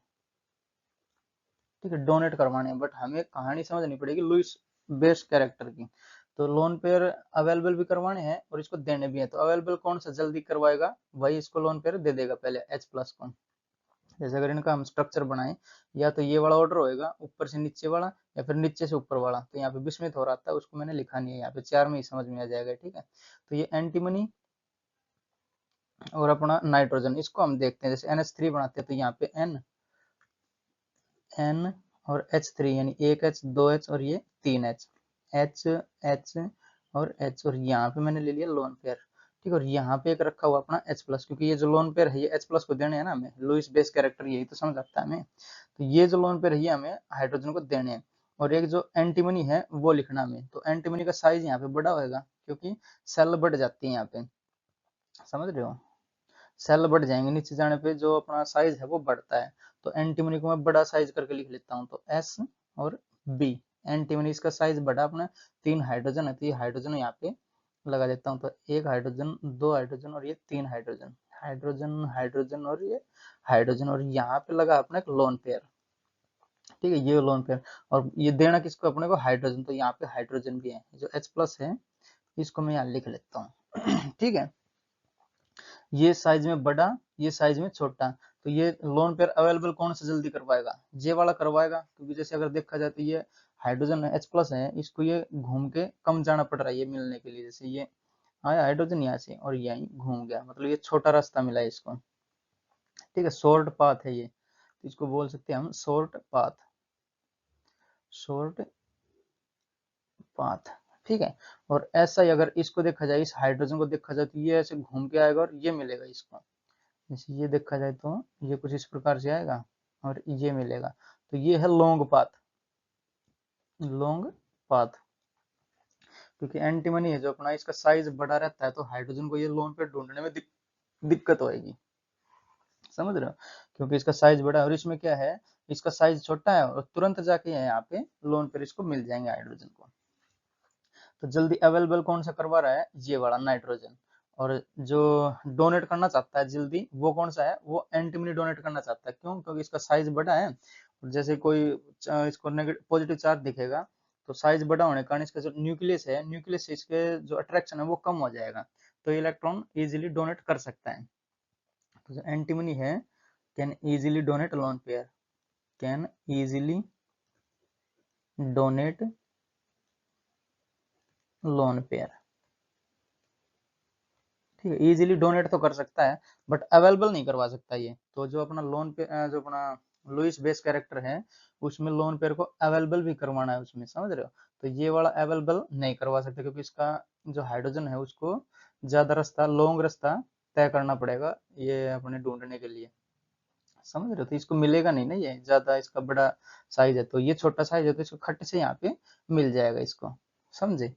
ठीक है, डोनेट करवाने हैं। बट हमें कहानी समझनी पड़ेगी लुईस बेस कैरेक्टर की। तो लोन पेयर अवेलेबल भी करवाने हैं और इसको देने भी है। तो अवेलेबल कौन सा जल्दी करवाएगा? वही इसको लोन पेयर दे देगा पहले H प्लस को। जैसे अगर इनका हम स्ट्रक्चर बनाएं, या तो ये वाला ऑर्डर होएगा ऊपर से नीचे वाला, या फिर नीचे से ऊपर वाला। तो यहाँ पे विस्मित हो रहा था, उसको मैंने लिखा नहीं है, यहाँ पे 4 में ही समझ में आ जाएगा, ठीक है। तो ये एंटीमनी और अपना नाइट्रोजन, इसको हम देखते हैं। जैसे NH3 बनाते हैं तो यहाँ पे N और H3, यानी एक H, दो H और ये 3 H, H H और H, और यहाँ पे मैंने ले लिया लोन पेयर, ठीक है। और यहाँ पे एक रखा हुआ अपना H प्लस, क्योंकि ये जो लोन पेयर है ये H प्लस को देने हैं ना हमें, लुईस बेस कैरेक्टर, यही तो समझ लगता है हमें। तो ये जो लोन पेयर है हमें हाइड्रोजन को देने हैं। और एक जो एंटीमनी है वो लिखना हमें। तो एंटीमनी का साइज यहाँ पे बड़ा होगा, क्योंकि सेल बढ़ जाती है यहाँ पे, समझ रहे हो? सेल बढ़ जाएंगे नीचे जाने पे, जो अपना साइज है वो बढ़ता है। तो एंटीमनी को मैं बड़ा साइज करके लिख लेता हूँ, तो S और B। एंटीमनी इसका साइज बड़ा अपना, 3 हाइड्रोजन है तो ये हाइड्रोजन यहाँ पे लगा देता हूँ। तो एक हाइड्रोजन, दो हाइड्रोजन और ये 3 हाइड्रोजन, हाइड्रोजन हाइड्रोजन और ये हाइड्रोजन, और यहाँ पे लगा अपना एक लोन पेयर, ठीक है, ये लोन पेयर। और ये देना किसको? अपने को हाइड्रोजन। तो यहाँ पे हाइड्रोजन भी है, जो H प्लस है इसको मैं यहाँ लिख लेता हूँ ठीक है। ये साइज में बड़ा, ये साइज में छोटा। तो ये लोन पेयर अवेलेबल कौन सा जल्दी करवाएगा? ये वाला करवाएगा, क्योंकि जैसे अगर देखा जाए तो ये हाइड्रोजन H प्लस है, इसको ये घूम के कम जाना पड़ रहा है ये मिलने के लिए। जैसे ये आया हाइड्रोजन यहाँ से और यहीं घूम गया, मतलब ये छोटा रास्ता मिला है इसको, ठीक है, शॉर्ट पाथ है ये। तो इसको बोल सकते हैं हम शॉर्ट पाथ, शॉर्ट पाथ, ठीक है। और ऐसा ही अगर इसको देखा जाए, इस हाइड्रोजन को देखा जाए तो ये ऐसे घूम के आएगा और ये मिलेगा इसको। जैसे ये देखा जाए तो ये कुछ इस प्रकार से आएगा और ये मिलेगा। तो ये है लॉन्ग पाथ, लॉन्ग पाथ। क्योंकि एंटीमनी है जो अपना, इसका साइज बड़ा रहता है तो हाइड्रोजन को ये लोन पे ढूंढने में दिक्कत होएगी, समझ रहे हो? क्योंकि इसका साइज बड़ा है और इसमें क्या है, इसका साइज छोटा है और तुरंत जाके यहाँ पे लोन पर इसको मिल जाएंगे हाइड्रोजन को। तो जल्दी अवेलेबल कौन सा करवा रहा है? ये वाला नाइट्रोजन। और जो डोनेट करना चाहता है जल्दी, वो कौन सा है? वो एंटीमनी डोनेट करना चाहता है। क्यों? क्योंकि इसका साइज बड़ा है। जैसे कोई इसको नेगेटिव पॉजिटिव चार्ज दिखेगा तो साइज बड़ा होने के कारण इसका जो न्यूक्लियस है, न्यूक्लियस से इसके जो अट्रैक्शन है वो कम हो जाएगा, तो इलेक्ट्रॉन इजीली डोनेट कर सकता है। तो जो एंटीमनी है can easily donate lone pair, can easily donate lone pair, ठीक है। इजीली डोनेट तो कर सकता है बट अवेलेबल नहीं करवा सकता ये। तो जो अपना लोन पे जो अपना लुईस बेस कैरेक्टर है उसमें लोन पेयर को अवेलेबल भी करवाना है उसमें, समझ रहे हो? तो ये वाला अवेलेबल नहीं करवा सकते, क्योंकि इसका जो हाइड्रोजन है उसको ज्यादा रास्ता, लॉन्ग रास्ता तय करना पड़ेगा ये अपने ढूंढने के लिए, समझ रहे हो? तो इसको मिलेगा नहीं ना, ये ज्यादा इसका बड़ा साइज है, तो ये छोटा साइज है तो इसको खट से यहाँ पे मिल जाएगा इसको, समझे?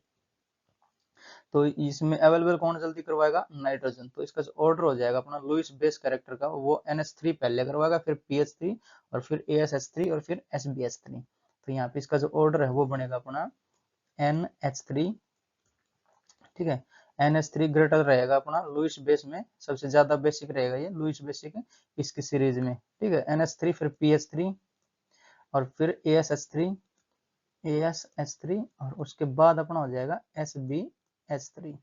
तो इसमें अवेलेबल कौन जल्दी करवाएगा? नाइट्रोजन। तो इसका जो ऑर्डर हो जाएगा अपना लुईस बेस कैरेक्टर का, वो NH3 पहले करवाएगा, फिर PH3 और फिर ASH3 और फिर SbH3। तो यहाँ पे इसका जो ऑर्डर है वो बनेगा अपना NH3, ठीक है। NH3 ग्रेटर रहेगा अपना लुईस बेस में, सबसे ज्यादा बेसिक रहेगा ये लुईस बेसिक इसकी सीरीज में, ठीक है। NH3 फिर PH3 और फिर ASH3 और उसके बाद अपना हो जाएगा SbH3,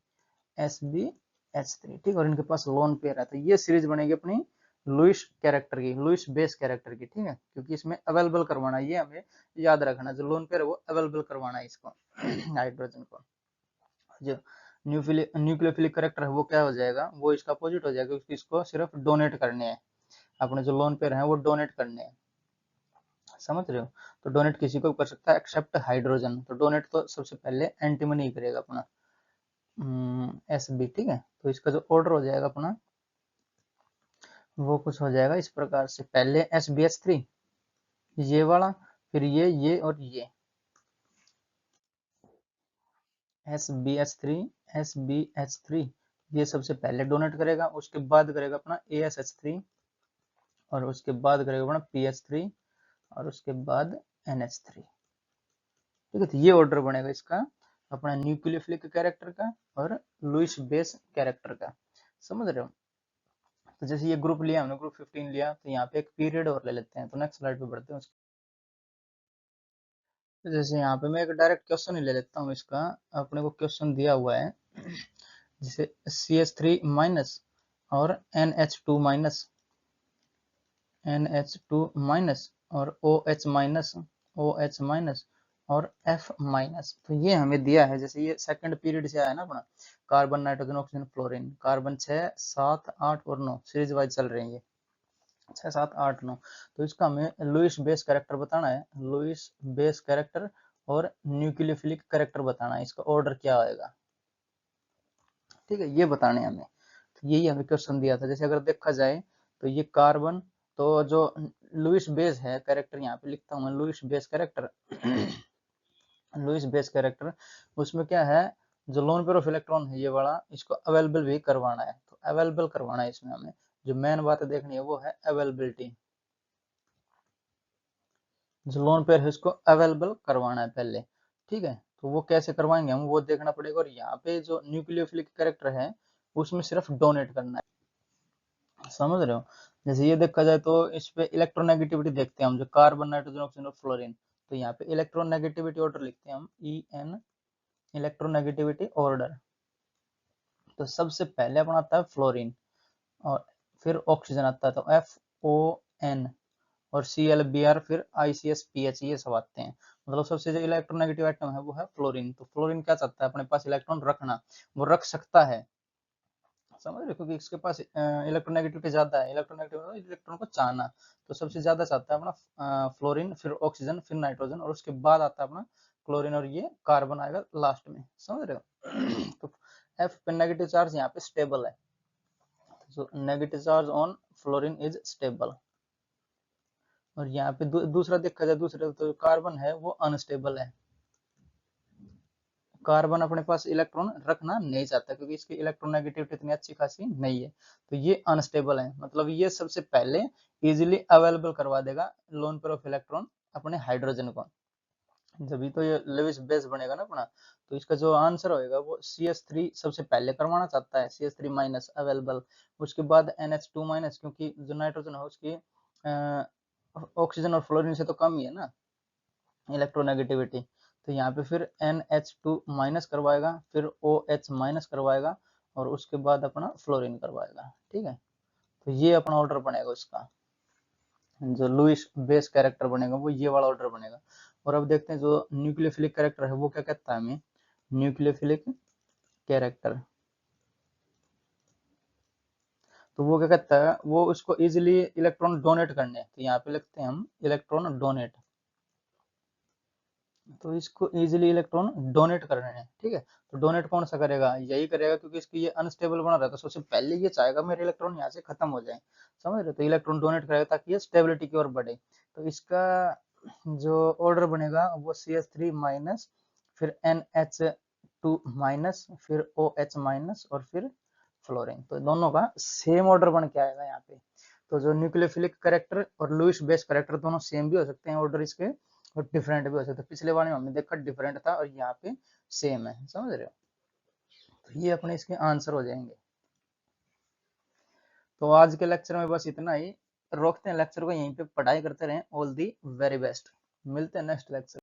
SbH3, ठीक है। और इनके पास लोन पेयर है, तो ये सीरीज बनेगी अपनी लुईस कैरेक्टर की, लुईस बेस कैरेक्टर की, ठीक है। क्योंकि इसमें अवेलेबल करवाना, ये हमें याद रखना, जो लोन पेयर है वो अवेलेबल करवाना है इसको हाइड्रोजन को। जो न्यूक्लियोफिलिक कैरेक्टर है वो क्या हो जाएगा? वो इसका अपोजिट हो जाएगा, क्योंकि इसको सिर्फ डोनेट करने हैं, अपने जो लोन पेयर है वो डोनेट करने हैं, समझ रहे हो? तो डोनेट किसी को भी कर सकता है एक्सेप्ट हाइड्रोजन। तो डोनेट तो सबसे पहले एंटीमनी ही करेगा अपना SB, ठीक है। तो इसका जो ऑर्डर हो जाएगा अपना वो कुछ हो जाएगा इस प्रकार से, पहले SbH3 ये वाला, फिर ये और ये SbH3 SbH3 ये सबसे पहले डोनेट करेगा, उसके बाद करेगा अपना ASH3 और उसके बाद करेगा अपना PH3 और उसके बाद NH3, ठीक है। तो ये ऑर्डर बनेगा इसका अपना न्यूक्लियोफिलिक कैरेक्टर का और लुईस बेस कैरेक्टर का, समझ रहे हो? तो जैसे ये ग्रुप लिया हमने, ग्रुप 15 लिया, तो यहाँ पे एक पीरियड और ले लेते हैं। तो नेक्स्ट स्लाइड पे बढ़ते हैं। तो जैसे यहाँ पे मैं एक डायरेक्ट क्वेश्चन ही ले लेता हूँ इसका। अपने को क्वेश्चन दिया हुआ है जैसे CH3 माइनस और NH2 माइनस और OH माइनस और F माइनस। तो ये हमें दिया है, जैसे ये सेकंड पीरियड से आया ना अपना, carbon nitrogen oxygen fluorine, carbon 6 7 8 और 9 सीरीज वाइज चल रहे हैं ये 6 7 8 9। तो इसका हमें लुईस बेस कैरेक्टर बताना है, लुईस बेस कैरेक्टर और न्यूक्लियोफिलिक कैरेक्टर बताना है, इसका ऑर्डर क्या आएगा, ठीक है, ये बताने हमें। तो यही हमें क्वेश्चन दिया था। जैसे अगर देखा जाए तो ये कार्बन, तो जो लुईस बेस है कैरेक्टर, यहाँ पे लिखता हूँ मैं Lewis base character Lewis base character, उसमें क्या है, जो लोन पेयर ऑफ इलेक्ट्रॉन है ये वाला, इसको अवेलेबल भी करवाना है। तो अवेलेबल करवाना है इसमें हमें, जो मेन बात देखनी है वो है अवेलेबिलिटी। जो लोन पेयर है उसको अवेलेबल करवाना है पहले, ठीक है। तो वो कैसे करवाएंगे हम, वो देखना पड़ेगा। और यहाँ पे जो न्यूक्लियोफिलिक कैरेक्टर है उसमें सिर्फ डोनेट करना है, समझ रहे हो? जैसे ये देखा जाए तो इस पे इलेक्ट्रोनेगेटिविटी देखते हैं हम, जो कार्बन नाइट्रोजन ऑक्सीजन और फ्लोरीन। तो यहाँ पे इलेक्ट्रोनेगेटिविटी ऑर्डर लिखते हैं हम EN, इलेक्ट्रोनेगेटिविटी ऑर्डर। तो सबसे पहले अपना आता है फ्लोरीन और फिर ऑक्सीजन आता है, तो FON और ClBr, फिर ICSPH, ये सब आते हैं। मतलब सबसे जो इलेक्ट्रोनेगेटिव आइटम है वो है फ्लोरीन। तो फ्लोरीन क्या चाहता है, अपने पास इलेक्ट्रॉन रखना, वो रख सकता है, समझ रहे हो? क्योंकि इसके पास इलेक्ट्रोनेगेटिविटी ज्यादा है, इलेक्ट्रोनेगेटिव इलेक्ट्रॉन को चाहना, तो सबसे ज्यादा चाहता है अपना फ्लोरीन, फिर ऑक्सीजन, फिर नाइट्रोजन, और उसके बाद आता है अपना क्लोरीन, और ये कार्बन आएगा लास्ट में, समझ रहे हो? तो F पे नेगेटिव चार्ज यहाँ पे स्टेबल है, so negative charge on fluorine is stable. और यहाँ पे दूसरा देखा जाए, दूसरा तो कार्बन है वो अनस्टेबल है, कार्बन अपने पास इलेक्ट्रॉन रखना नहीं चाहता, क्योंकि इसकी इलेक्ट्रोनेगेटिविटी इतनी अच्छी खासी नहीं है, तो ये अनस्टेबल है। मतलब ये सबसे पहले इजीली अवेलेबल करवा देगा लोन पेयर ऑफ इलेक्ट्रॉन अपने हाइड्रोजन को, जब तो ये लेविस बेस बनेगा ना अपना। तो इसका जो आंसर होएगा वो CH3 सबसे पहले करवाना चाहता है, CH3 माइनस अवेलेबल, उसके बाद NH2 माइनस, क्योंकि जो नाइट्रोजन है उसकी ऑक्सीजन और फ्लोरीन से तो कम ही है ना इलेक्ट्रोनेगेटिविटी। तो यहाँ पे फिर NH2 माइनस करवाएगा, फिर OH माइनस करवाएगा, और उसके बाद अपना फ्लोरीन करवाएगा, ठीक है। तो ये अपना ऑर्डर बनेगा उसका, जो लुईस बेस कैरेक्टर बनेगा वो ये वाला ऑर्डर बनेगा। और अब देखते हैं जो न्यूक्लियोफिलिक कैरेक्टर है वो क्या कहता है हमें, न्यूक्लियोफिलिक कैरेक्टर, तो वो क्या कहता है, वो उसको इजिली इलेक्ट्रॉन डोनेट करने, तो यहाँ पे लिखते हैं हम इलेक्ट्रॉन डोनेट। तो इसको इजीली इलेक्ट्रॉन डोनेट कर रहे हैं, ठीक है। तो डोनेट कौन सा करेगा, यही करेगा, क्योंकि इसकी ये अनस्टेबल बना रहता है, सबसे पहले ये चाहेगा मेरे इलेक्ट्रॉन यहाँ से खत्म हो जाए, समझ रहे हो? तो इलेक्ट्रॉन डोनेट करेगा ताकि ये स्टेबिलिटी की ओर बढ़े। तो इसका जो ऑर्डर बनेगा वो CH3 माइनस, फिर NH2 माइनस, फिर OH माइनस, और फिर फ्लोरीन। तो दोनों का सेम ऑर्डर बन के आएगा यहाँ पे। तो जो न्यूक्लियोफिलिक करेक्टर और लुईस बेस करेक्टर दोनों सेम भी हो सकते हैं ऑर्डर इसके, और डिफरेंट भी हो सकता है। पिछले वाले में हमने देखा डिफरेंट था, और यहाँ पे सेम है, समझ रहे हो? तो ये अपने इसके आंसर हो जाएंगे। तो आज के लेक्चर में बस इतना ही, रोकते हैं लेक्चर को यहीं पे, पढ़ाई करते रहें। ऑल दी वेरी बेस्ट, मिलते हैं नेक्स्ट लेक्चर।